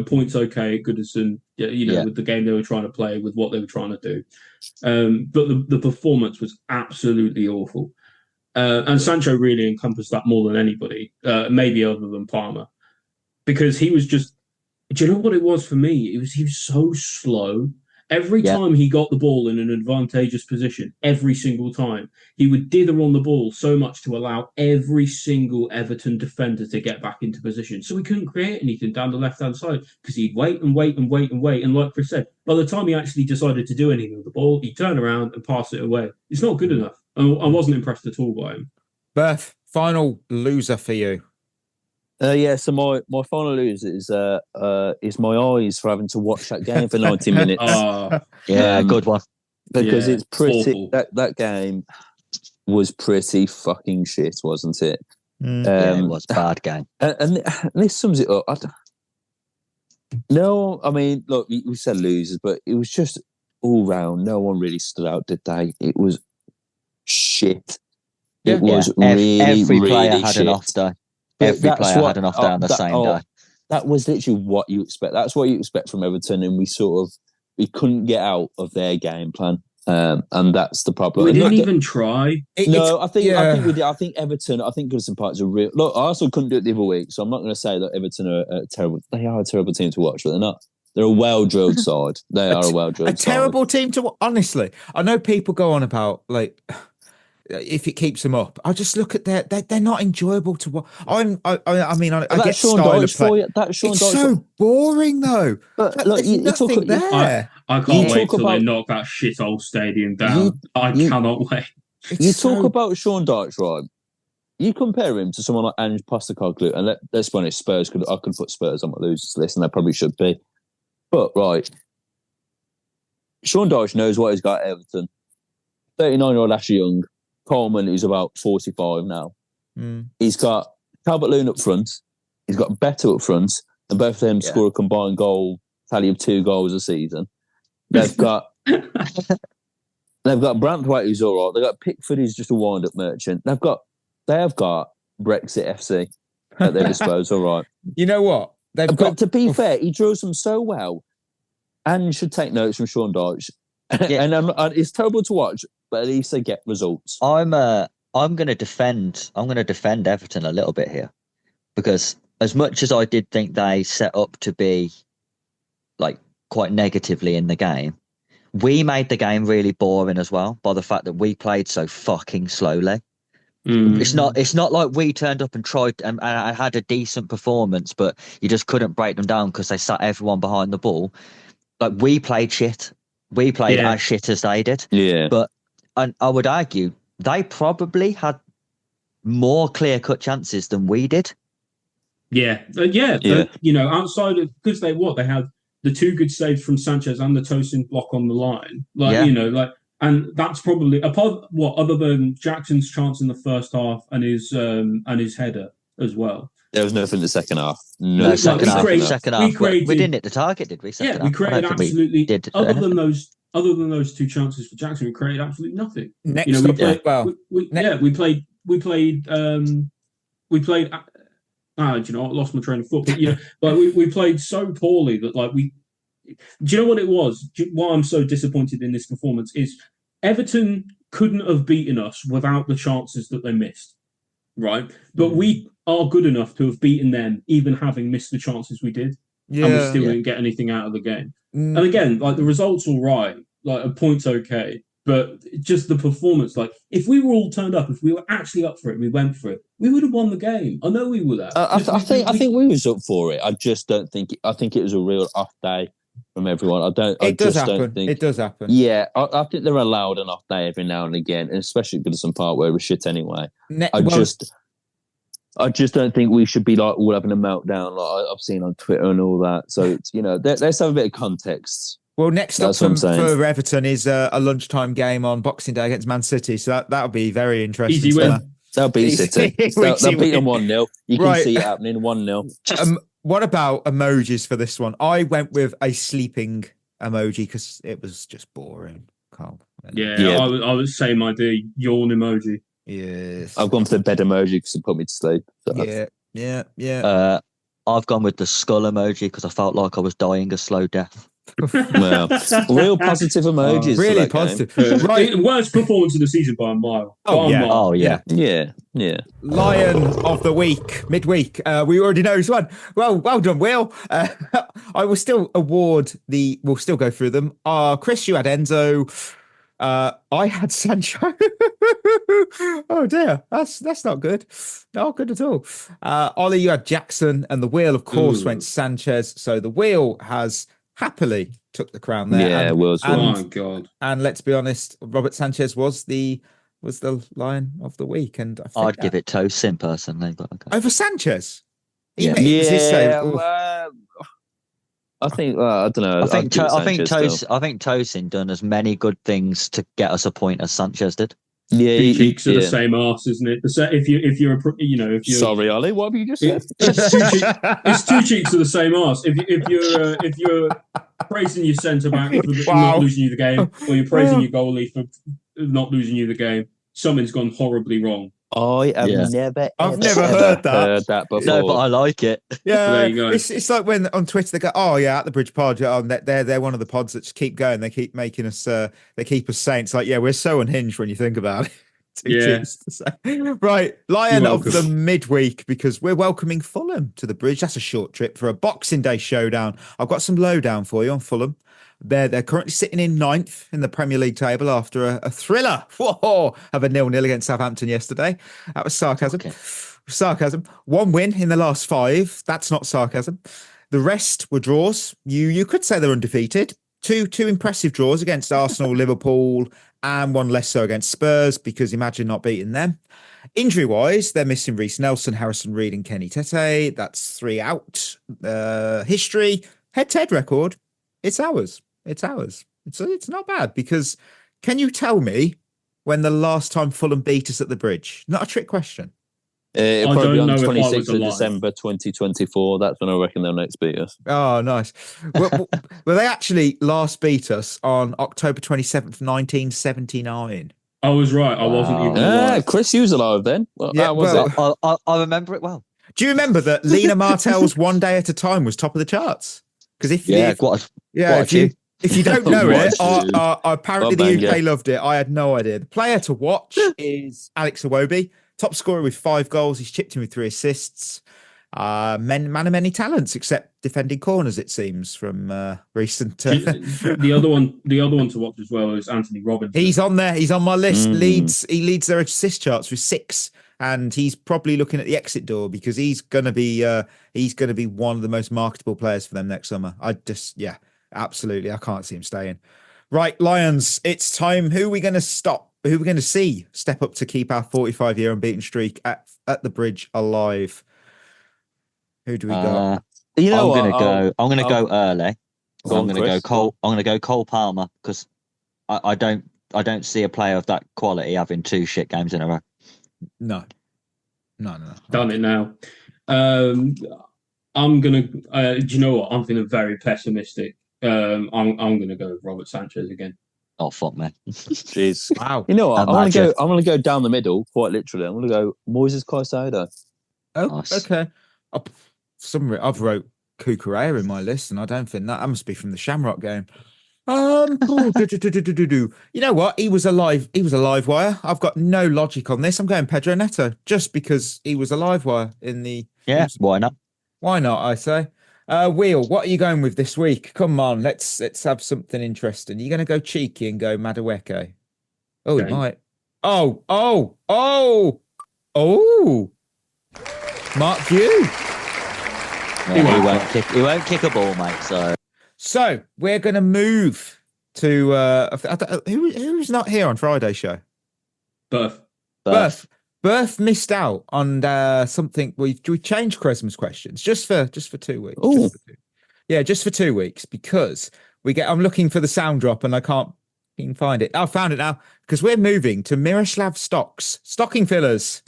Points okay at Goodison, with the game they were trying to play, with what they were trying to do. But the performance was absolutely awful. And Sancho really encompassed that more than anybody, maybe other than Palmer. Because he was just, do you know what it was for me? He was so slow. Every time he got the ball in an advantageous position, every single time, he would dither on the ball so much to allow every single Everton defender to get back into position. So he couldn't create anything down the left-hand side, because he'd wait and wait and wait and wait. And like Chris said, by the time he actually decided to do anything with the ball, he'd turn around and pass it away. It's not good enough. I wasn't impressed at all by him. Beth, final loser for you. So my final loser is my eyes for having to watch that game for 90 minutes. Good one. Because it's pretty. Awful. That game was pretty fucking shit, wasn't it? It was a bad game. And this sums it up. No, I mean, look, we said losers, but it was just all round. No one really stood out, did they? It was shit. It was really, every player really had shit. an off day. Every player had an off day on the same day. That was literally what you expect. That's what you expect from Everton, and we couldn't get out of their game plan, and that's the problem. We didn't even try. I think we did. I think Everton. I think Goodison Park's a real. Look, I also couldn't do it the other week, so I'm not going to say that Everton are terrible. They are a terrible team to watch, but they're not. They're a well-drilled side. They are a well-drilled side. A terrible team to watch. Honestly, I know people go on about like, if it keeps them up. I just look at they're not enjoyable to watch. I get Sean style Dyche of play. for you. That's Sean It's Dyche so boring though. But look, there's nothing there. I can't wait till they knock that shit old stadium down. I cannot wait. You talk about Sean Dyche, right? You compare him to someone like Ange Postecoglou, and let's be honest, I could put Spurs on my losers list, and they probably should be. But right, Sean Dyche knows what he's got at Everton. 39-year-old Ashley Young. Coleman, who's about 45 now. He's got Calvert-Lewin up front. He's got Beto up front, and both of them score a combined goal tally of 2 goals a season. They've got Branthwaite, who's all right. They've got Pickford, who's just a wind-up merchant. They have got Brexit FC at their disposal, right? You know what? But to be fair, he draws them so well, and should take notes from Sean Dyche. And it's terrible to watch, but at least they get results. I'm going to defend Everton a little bit here, because as much as I did think they set up to be like quite negatively in the game, we made the game really boring as well by the fact that we played so fucking slowly. It's not like we turned up and tried and had a decent performance, but you just couldn't break them down because they sat everyone behind the ball. like we played shit. We played as shit as they did. Yeah. But and I would argue they probably had more clear-cut chances than we did. Outside of because they had the 2 good saves from Sanchez and the Tosin block on the line, and that's probably other than Jackson's chance in the first half and his header as well. There was nothing in the second half. Second half. We didn't hit the target, did we? We created absolutely. Other than those 2 chances for Jackson, we created absolutely nothing. I lost my train of thought. But we played so poorly that do you know what it was? Why I'm so disappointed in this performance is Everton couldn't have beaten us without the chances that they missed, right? But we are good enough to have beaten them, even having missed the chances we did, and we still didn't get anything out of the game. And again, the results all right, a point's okay. But just the performance, if we were all turned up, if we were actually up for it, we went for it, we would have won the game. I know we would have. I think we was up for it. I just don't think. I think it was a real off day from everyone. It does happen. Yeah, I think they're allowed an off day every now and again, and especially Goodison Park where we're shit anyway. I just don't think we should be all having a meltdown like I've seen on Twitter and all that. So let's have a bit of context. Well, next up for Everton is a lunchtime game on Boxing Day against Man City. So that'll be very interesting. Easy win. They'll beat City. They'll beat them 1-0. You can see it happening 1-0. What about emojis for this one? I went with a sleeping emoji because it was just boring. Carl. I was same idea. Yawn emoji. Yes. I've gone for the bed emoji because it put me to sleep. So. Yeah. I've gone with the skull emoji because I felt like I was dying a slow death. Well, real positive emojis. Really positive. Right. Worst performance of the season by a mile. Yeah. Lion of the week, midweek. We already know who's won. Well done, Will. I will still we'll still go through them. Chris, you had Enzo. I had Sancho. Oh dear, that's not good. Not good at all. Ollie, you had Jackson, and the wheel, of course, went Sanchez. So the wheel has happily took the crown there. Yeah, oh God! And let's be honest, Robert Sanchez was the Lion of the week, and I'd give it Tosin personally, but okay. Over Sanchez. I think I don't know. I think Tosin done as many good things to get us a point as Sanchez did. Yeah, cheeks are the same arse, isn't it? If you're sorry, Ollie, what have you just said? It's 2 cheeks of the same arse. If you're praising your centre back for not losing you the game, or you're praising your goalie for not losing you the game, something's gone horribly wrong. I have never heard that before. No, but I like it. Yeah, there you go. It's like when on Twitter they go, "Oh yeah, at the Bridge Pod, they're one of the pods that just keep going. They keep making us, they keep us saying it's like, yeah, we're so unhinged when you think about it." Right, Lion of the midweek because we're welcoming Fulham to the Bridge. That's a short trip for a Boxing Day showdown. I've got some lowdown for you on Fulham. They're currently sitting in 9th in the Premier League table after a thriller of a 0-0 against Southampton yesterday. That was sarcasm. Okay. Sarcasm. 1 win in the last 5. That's not sarcasm. The rest were draws. You could say they're undefeated. Two impressive draws against Arsenal, Liverpool, and 1 less so against Spurs because imagine not beating them. Injury-wise, they're missing Reece Nelson, Harrison Reed, and Kenny Tete. That's 3 out. History, head-to-head record. It's ours. It's not bad because can you tell me when the last time Fulham beat us at the Bridge? Not a trick question. It'll probably be on the 26th of December 2024. That's when I reckon they'll next beat us. Oh, nice. Well, they actually last beat us on October 27th, 1979. I was right. I wasn't even alive. Chris, you was alive then. How was it? I remember it well. Do you remember that Lena Martell's One Day at a Time was top of the charts? Because if you don't know it, apparently the UK loved it. I had no idea. The player to watch is Alex Iwobi, top scorer with 5 goals. He's chipped in with 3 assists. Man of many talents, except defending corners, it seems, from recent. The other one to watch as well is Anthony Robinson. He's on there. He's on my list. He leads their assist charts with 6. And he's probably looking at the exit door because he's going to be one of the most marketable players for them next summer. Absolutely. I can't see him staying. Right, Lions, it's time. Who are we going to stop? Who are we going to see step up to keep our 45-year unbeaten streak at the Bridge alive? Who do we got? You know I'm going to go early. I'm going to go Cole. I'm going to go Cole Palmer because I don't see a player of that quality having 2 shit games in a row. No. Done it now. I'm gonna. Do you know what? I'm feeling very pessimistic. I'm gonna go with Robert Sanchez again. Oh fuck, man! Jeez. Wow. You know what? I'm gonna go down the middle, quite literally. I'm gonna go Moises Caicedo. Oh, Nice. okay. I've wrote Cucurella in my list, and I don't think that must be from the Shamrock game. You know what? He was a live wire. I've got no logic on this. I'm going Pedro Neto just because he was a live wire in the. Yeah, why not? Why not? I say. Wheel, what are you going with this week? Come on, let's have something interesting. You're going to go cheeky and go Madueke. Oh, Okay. he might. Oh! Mark Hugh. No, he won't kick a ball, mate. So we're going to move to who's not here on Friday's show? Berth. Berth missed out on something. We changed Christmas questions just for 2 weeks. Oh, Just for 2 weeks because I'm looking for the sound drop and I can't even find it. I found it now because we're moving to Miroslav Stoch's stocking fillers.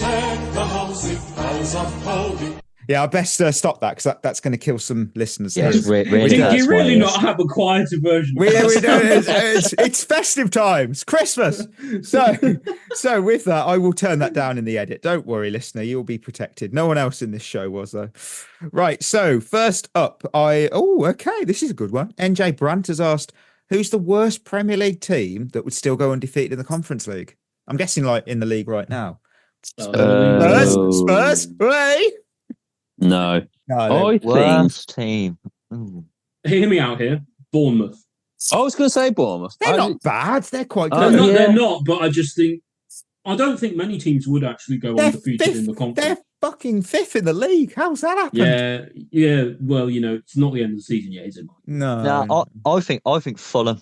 Yeah, I best stop that because that's going to kill some listeners. Yeah, Do you really not have a quieter version? We don't. It's festive times, Christmas. So with that, I will turn that down in the edit. Don't worry, listener, you'll be protected. No one else in this show was though. Right. So first up, okay, this is a good one. NJ Brandt has asked, who's the worst Premier League team that would still go undefeated in the Conference League? I'm guessing like in the league right now. Spurs. Hey. No. I think worst team. Ooh. Hear me out here. Bournemouth. I was going to say Bournemouth. They're not bad. They're quite good. They're not, but I don't think many teams would actually go undefeated in the conference. They're fucking 5th in the league. How's that happened? Yeah. Well, it's not the end of the season yet, is it? No, I think Fulham.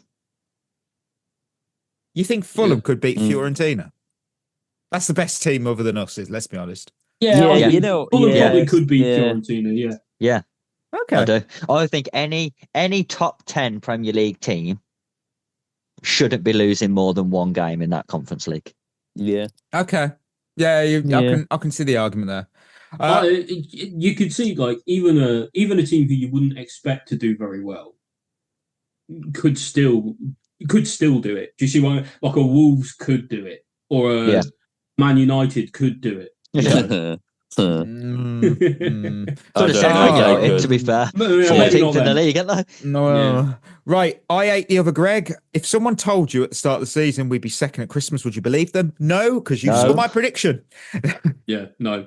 You think Fulham could beat Fiorentina? That's the best team other than us, let's be honest. Fulham probably could beat Fiorentina. Yeah. Okay. I do. I think any top 10 Premier League team shouldn't be losing more than 1 game in that Conference League. Yeah. Okay. Yeah, I can see the argument there. You could see like even a team who you wouldn't expect to do very well could still do it. Do you see why? Like a Wolves could do it, or a Man United could do it. Could have said to be fair. 14th in the league, aren't they? No. Right. I ate the other Greg. If someone told you at the start of the season we'd be second at Christmas, would you believe them? No, because you saw my prediction. No.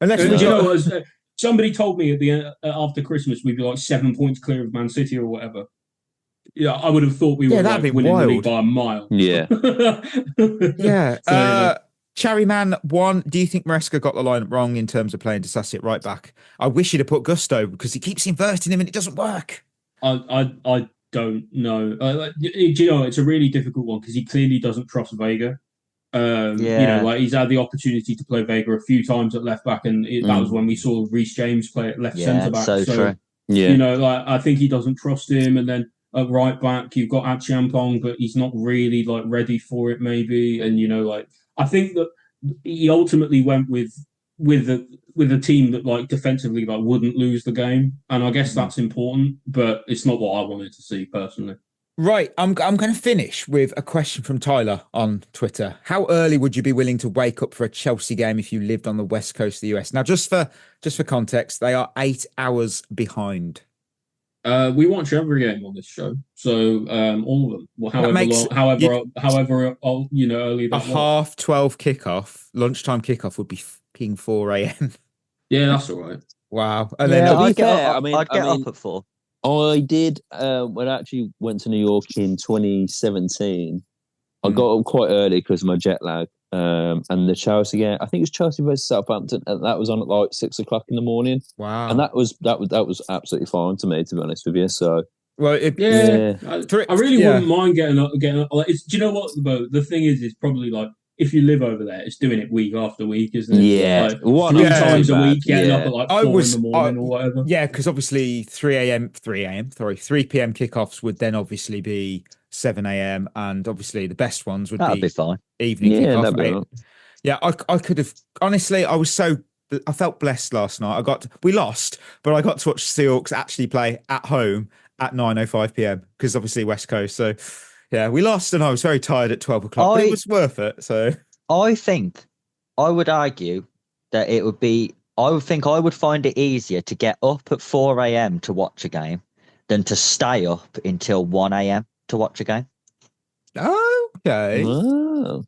Unless you know what? Somebody told me at the end, after Christmas we'd be like 7 points clear of Man City or whatever. Yeah, I would have thought we were winning the league by a mile. Yeah. Yeah. Cherryman 1, do you think Maresca got the lineup wrong in terms of playing Disassi at right back? I wish he'd have put Gusto because he keeps inverting him and it doesn't work. I don't know. It's a really difficult one because he clearly doesn't trust Vega. He's had the opportunity to play Vega a few times at left back, and that was when we saw Reece James play at left centre back. So true. Yeah. I think he doesn't trust him, and then at right back you've got Achampong, but he's not really ready for it, maybe. And I think that he ultimately went with a team that defensively wouldn't lose the game, and I guess that's important, but it's not what I wanted to see personally. Right, I'm going to finish with a question from Tyler on Twitter. How early would you be willing to wake up for a Chelsea game if you lived on the west coast of the US? Now, just for context, they are 8 hours behind. We watch every game on this show, so all of them. Well, however early that was. 12 kickoff, lunchtime kickoff would be fucking 4 a.m. Yeah, that's all right. Wow. And I'd get up at 4. I did when I actually went to New York in 2017. I got up quite early because of my jet lag. And the Chelsea game, I think it was Chelsea versus Southampton, and that was on at 6 o'clock in the morning. Wow. And that was absolutely fine to me, to be honest with you. So Well, I really wouldn't mind getting up. Like, do you know what? The thing is probably like if you live over there, it's doing it week after week, isn't it? Yeah, like, 3 times a week, getting up at like 4 in the morning or whatever. Yeah, because obviously 3 p.m. kickoffs would then obviously be 7 a.m. and obviously the best ones would be fine. Evening kickoff. Yeah, I could have honestly. I felt blessed last night. We lost, but I got to watch Seahawks actually play at home at 9:05 p.m. because obviously West Coast. So yeah, we lost, and I was very tired at 12 o'clock. But it was worth it. So I think I would argue that it would be. I would think I would find it easier to get up at 4 a.m. to watch a game than to stay up until 1 a.m. to watch a game. Okay. Oh.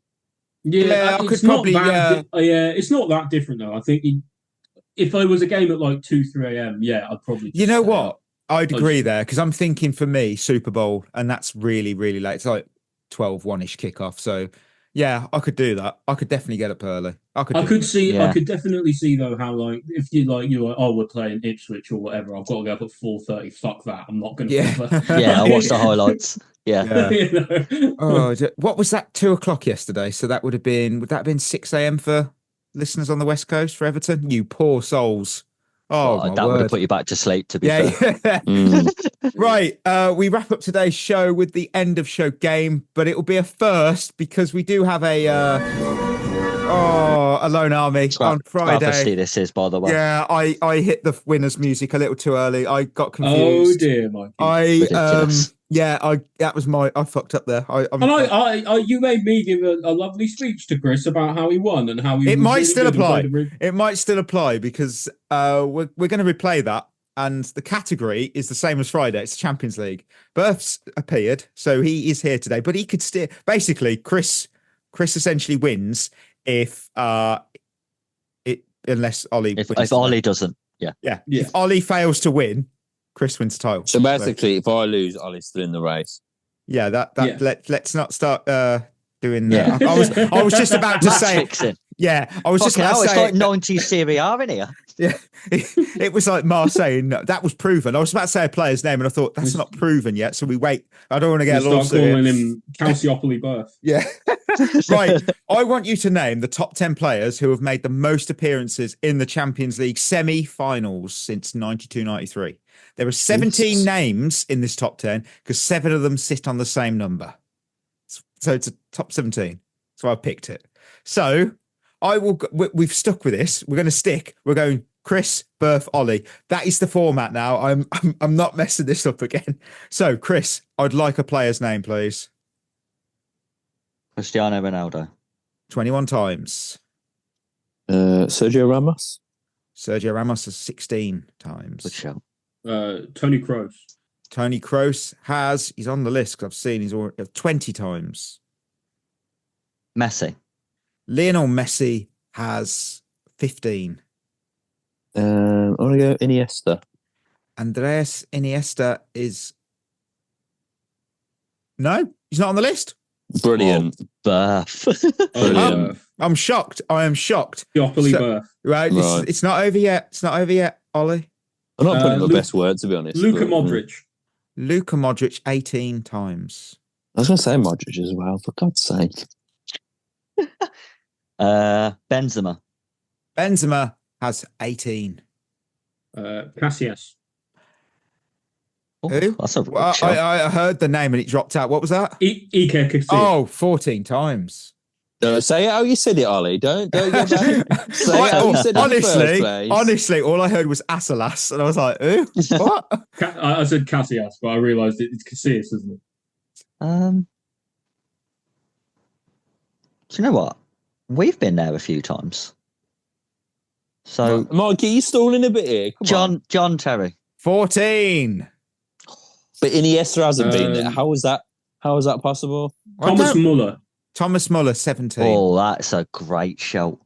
Yeah, it's not that different though. I think if there was a game at like 2-3 a.m., I'd probably. You know what? I'd agree there because I'm thinking for me Super Bowl, and that's really really late. It's like 12 1-ish kickoff. So yeah, I could do that. I could definitely get up early. I could definitely see though how like if you're like oh we're playing Ipswich or whatever, I've got to go up at 4:30. Fuck that, I'm not going to. Yeah, I watched the highlights. Yeah. Oh, what was that? 2 o'clock yesterday. So that would that have been 6 a.m. for listeners on the West Coast for Everton? You poor souls. Oh, that would have put you back to sleep, to be fair. Right. We wrap up today's show with the end of show game, but it will be a first because we do have a Lone Army on Friday. Travesty this is, by the way. Yeah, I hit the winner's music a little too early. I got confused. Oh dear, Mikey. That was I fucked up there. You made me give a lovely speech to Chris about how he won and how he. It might still apply. It might still apply because we're going to replay that, and the category is the same as Friday. It's the Champions League. Berth's appeared, so he is here today, but he could still basically Chris essentially wins if unless Ollie wins. If Ollie doesn't, yeah. If Ollie fails to win, Chris wins the title. So basically, if I lose, Ollie's still in the race. Yeah, let's not start doing that. I was just about to say. Fixing. Yeah, I was just about to say. It's like 90s Serie A in here. Yeah, it was like Marseille. That was proven. I was about to say a player's name, and I thought that's not proven yet. So we wait. I don't want to get a lawsuit. Start calling him Calciopoli Berth. Yeah, right. I want you to name the top 10 players who have made the most appearances in the Champions League semi-finals since 92-93. There are 17 names in this top 10 because 7 of them sit on the same number. So it's a top 17. So I picked it. So we've stuck with this. We're going to stick. We're going Chris, Berth, Ollie. That is the format now. I'm not messing this up again. So Chris, I'd like a player's name, please. Cristiano Ronaldo. 21 times. Sergio Ramos. Sergio Ramos has 16 times. Good show. Tony Kroos. Tony Kroos he's on the list because I've seen he's already 20 times. Messi. Lionel Messi has 15. I want to go Iniesta. Andreas Iniesta is... No, he's not on the list. Brilliant. Berth. Brilliant. I'm shocked. I am shocked. Diopoli Berth. Right, it's not over yet. It's not over yet, Ollie. I'm not putting my best word, to be honest. Luka Modric. Luka Modric 18 times. I was going to say Modric as well, for God's sake. Benzema. Benzema has 18. Casillas. Who? I heard the name and it dropped out. What was that? Iker Casillas. Oh, 14 times. Say it how you said it, Ollie. Don't go back. Say it how you said it in the first place. Honestly, all I heard was Asalas, and I was like, "Who? What?" I said Casillas, but I realised it's Casillas, isn't it? Do you know what? We've been there a few times. So, Mikey, you stalling a bit here. Come on. John Terry. 14. But Iniesta hasn't been there. How is that possible? Thomas Muller. Thomas Muller, 17. Oh, that's a great shout.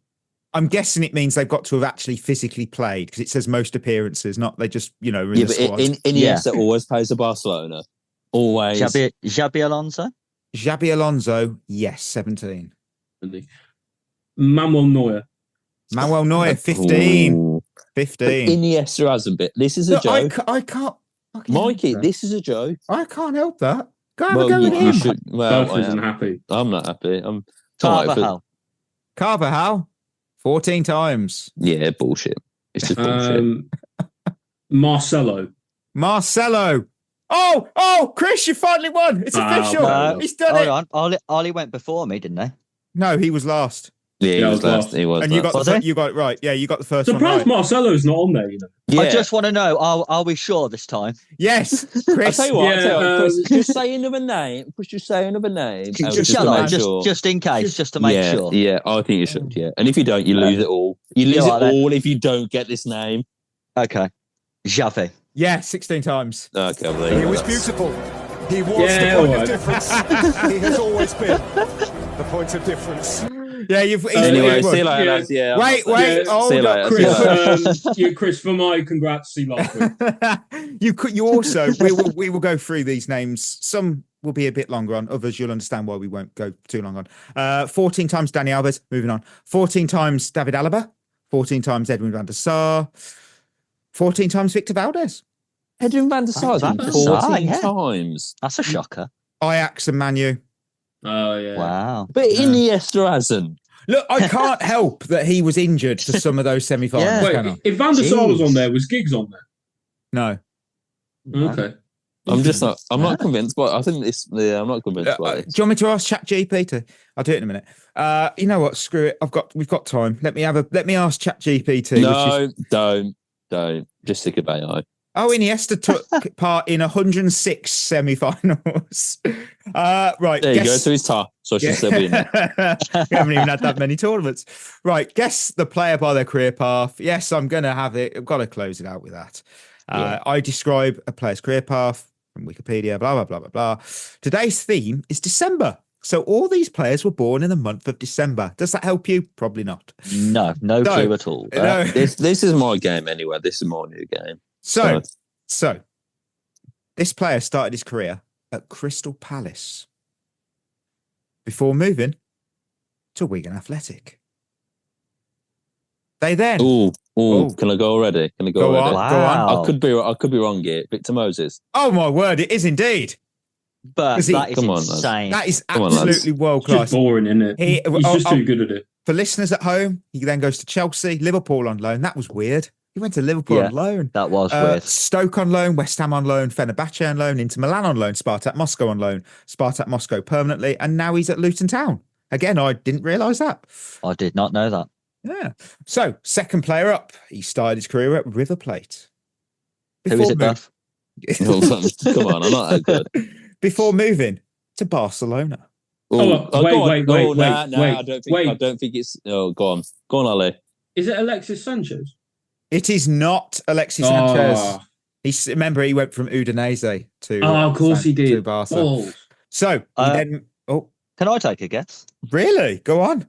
I'm guessing it means they've got to have actually physically played because it says most appearances, not they just, in the squad. Iniesta always plays for Barcelona. Always. Xabi Alonso? Xabi Alonso, yes, 17. Manuel Neuer. Manuel Neuer, 15. Ooh. 15. But Iniesta hasn't been. This is a joke. I can't. Mikey, this is a joke. I can't help that. Go have a go with you him. should. Well, Both isn't happy. I'm not happy. I'm Carvajal. Carvajal, 14 times. Yeah, bullshit. It's just bullshit. Marcelo. Oh, Chris, you finally won. It's official. No. He's done it. Hold on. Ollie went before me, didn't he? No, he was last. Yeah, he was last. He was. And last. you got it right. Yeah, you got the first one Surprised right. Marcelo's not on there, you know. Yeah. I just want to know, are we sure this time? Yes, I Chris. tell you what, Chris, Yeah, just say another name. Just say another name. Shall I? Just in case, just to make sure. Yeah, I think you should. Yeah, and if you don't, you lose it all. You lose it all if you don't get this name. Okay. Xavi. Yeah, 16 times. Okay, well, there you He go. was beautiful. He was Yeah, the point alright. of difference. He has always been the point of difference. Yeah, Anyway, won. see you later, Yeah. lads. Yeah. Wait, Yeah. hold See you up, later, Chris. see you Chris, for my congrats, see last week. You also we will go through these names. Some will be a bit longer on, others you'll understand why we won't go too long on. 14 times Dani Alves, moving on. 14 times David Alaba, 14 times Edwin van der Sar, 14 times Victor Valdez. Edwin van der Sar's Van been der Sar, 14 yeah. times. That's a shocker. Ajax and Manu. Oh, yeah. Wow. But Iniesta hasn't. Look, I can't help that he was injured for some of those semi-finals. Yeah. Can I? Wait, if Van der Sar was Jeez. on there, was Giggs on No. there? Okay. I'm just not. I'm not convinced. But I think this. Yeah, I'm not convinced by Do it. you want me to ask ChatGPT to? I'll do it in a minute. You know what? Screw it. We've got time. Let me ask ChatGPT. No, don't. Just think about it. Oh, Iniesta took part in 106 semi-finals. Right. There you go. So he's top. So I should still be in there. We haven't even had that many tournaments. Right. Guess the player by their career path. Yes, I'm going to have it. I've got to close it out with that. I describe a player's career path from Wikipedia, blah, blah, blah, blah, blah. Today's theme is December. So all these players were born in the month of December. Does that help you? Probably not. No clue at all. No. This is my game anyway. This is my new game. So this player started his career at Crystal Palace before moving to Wigan Athletic. They then Can I go already? Can I go Go already? on, go on. I could be wrong here. Victor Moses. Oh my word, it is indeed. But Is he- that is Come on, lads. insane. That is Come on, lads. absolutely world It's just class. boring, isn't it? He's just too good at it. For listeners at home, he then goes to Chelsea, Liverpool on loan. That was weird. He went to Liverpool Yeah. on loan. That was weird. Stoke on loan, West Ham on loan, Fenerbahce on loan, Inter Milan on loan, Spartak Moscow on loan, Spartak Moscow permanently, and now he's at Luton Town. Again, I didn't realise that. I did not know that. Yeah. So, second player up, he started his career at River Plate. Who is it, Duff? Come on, I'm not that good. Before moving to Barcelona. Wait. I don't think it's. Oh, go on, Ollie. Is it Alexis Sanchez? It is not Alexis Sanchez. Remember, he went from Udinese to. Of course he did. To Barca. Oh. So he then. Oh, Can I take a guess? really? Go on.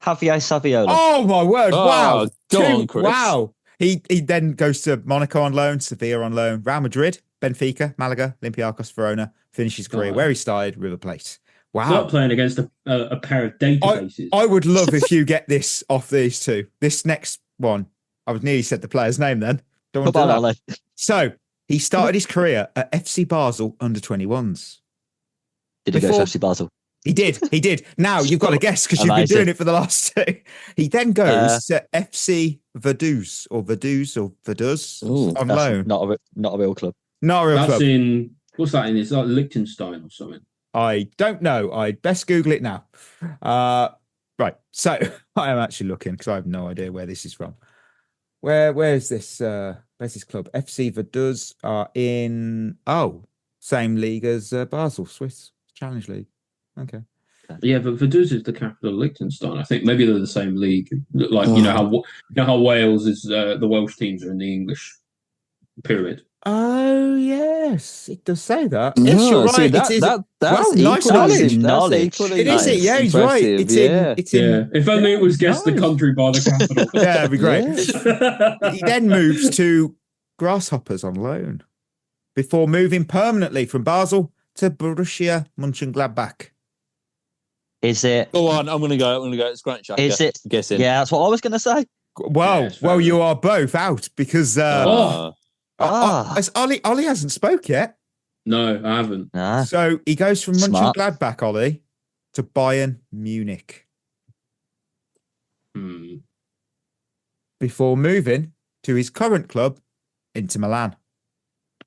Javier Saviola. Oh my word! Oh, Wow. go on, Chris. Wow. He then goes to Monaco on loan, Sevilla on loan, Real Madrid, Benfica, Malaga, Olympiacos, Verona. Finished his career where he started, River Plate. Wow. Start playing against a pair of databases. I would love if you get this off these two. This next one, I would nearly said the player's name then. Don't want to Come do on, that. Ollie. So he started his career at FC Basel under 21s. Did he go Before- to FC Basel? He did. Now you've got to guess because you've been Amazing. doing it for the last two. He then goes to FC Vaduz or Vaduz on That's loan. Not a real club. Not a real That's club. in, what's that in? It's like Liechtenstein or something. I don't know. I'd best Google it now. Right. So I am actually looking because I have no idea where this is from. Where's this? Where's this club? FC Vaduz are in same league as Basel, Swiss Challenge League. Okay. Yeah, but Vaduz is the capital of Liechtenstein. I think maybe they're the same league. Like you know how Wales is the Welsh teams are in the English pyramid. Oh yes, it does say that. No, Yes, you're see, right. that's Wow, nice equally- knowledge. that's Knowledge. equally It is it. Yeah, he's right. impressive, It's in. Yeah, if only it was guessed the nice. country by the capital. Yeah, it'd be great. Yeah. He then moves to Grasshoppers on loan before moving permanently from Basel to Borussia Mönchengladbach. Is it? Go on, I'm gonna go. It's Grant Xhaka. Is it? Guessing. Yeah, that's what I was going to say. Well, Yeah, it's fair you enough. are both out because Oh. Ollie hasn't spoke yet. No, I haven't. Nah. So he goes from Smart. Mönchengladbach, Ollie, to Bayern Munich before moving to his current club, Inter Milan.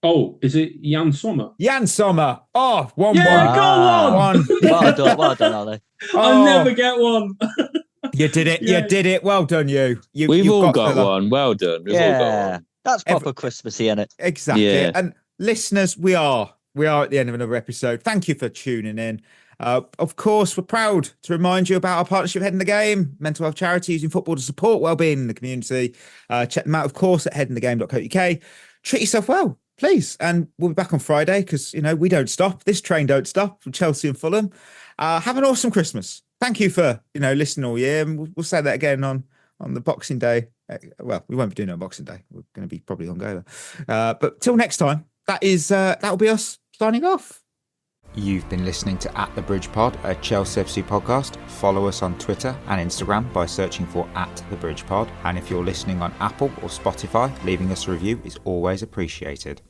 Oh, is it Jan Sommer? Jan Sommer. Oh, 1-1. Yeah, go on! Well done, Ollie. I never get one. You did it. Yeah. You did it. Well done, you. We've all got the- one. Well done. We've all got Yeah, one. that's proper Christmassy, isn't it? Exactly. Yeah. And listeners, we are at the end of another episode. Thank you for tuning in. Of course, we're proud to remind you about our partnership Head in the Game, mental health charity using football to support wellbeing in the community. Check them out, of course, at headinthegame.co.uk. Treat yourself well, please. And we'll be back on Friday because, we don't stop. This train don't stop from Chelsea and Fulham. Have an awesome Christmas. Thank you for, listening all year. And we'll say that again on the Boxing Day. Well, we won't be doing it on Boxing Day. We're going to be probably hungover. But till next time, that'll be us signing off. You've been listening to At The Bridge Pod, a Chelsea FC podcast. Follow us on Twitter and Instagram by searching for At The Bridge Pod. And if you're listening on Apple or Spotify, leaving us a review is always appreciated.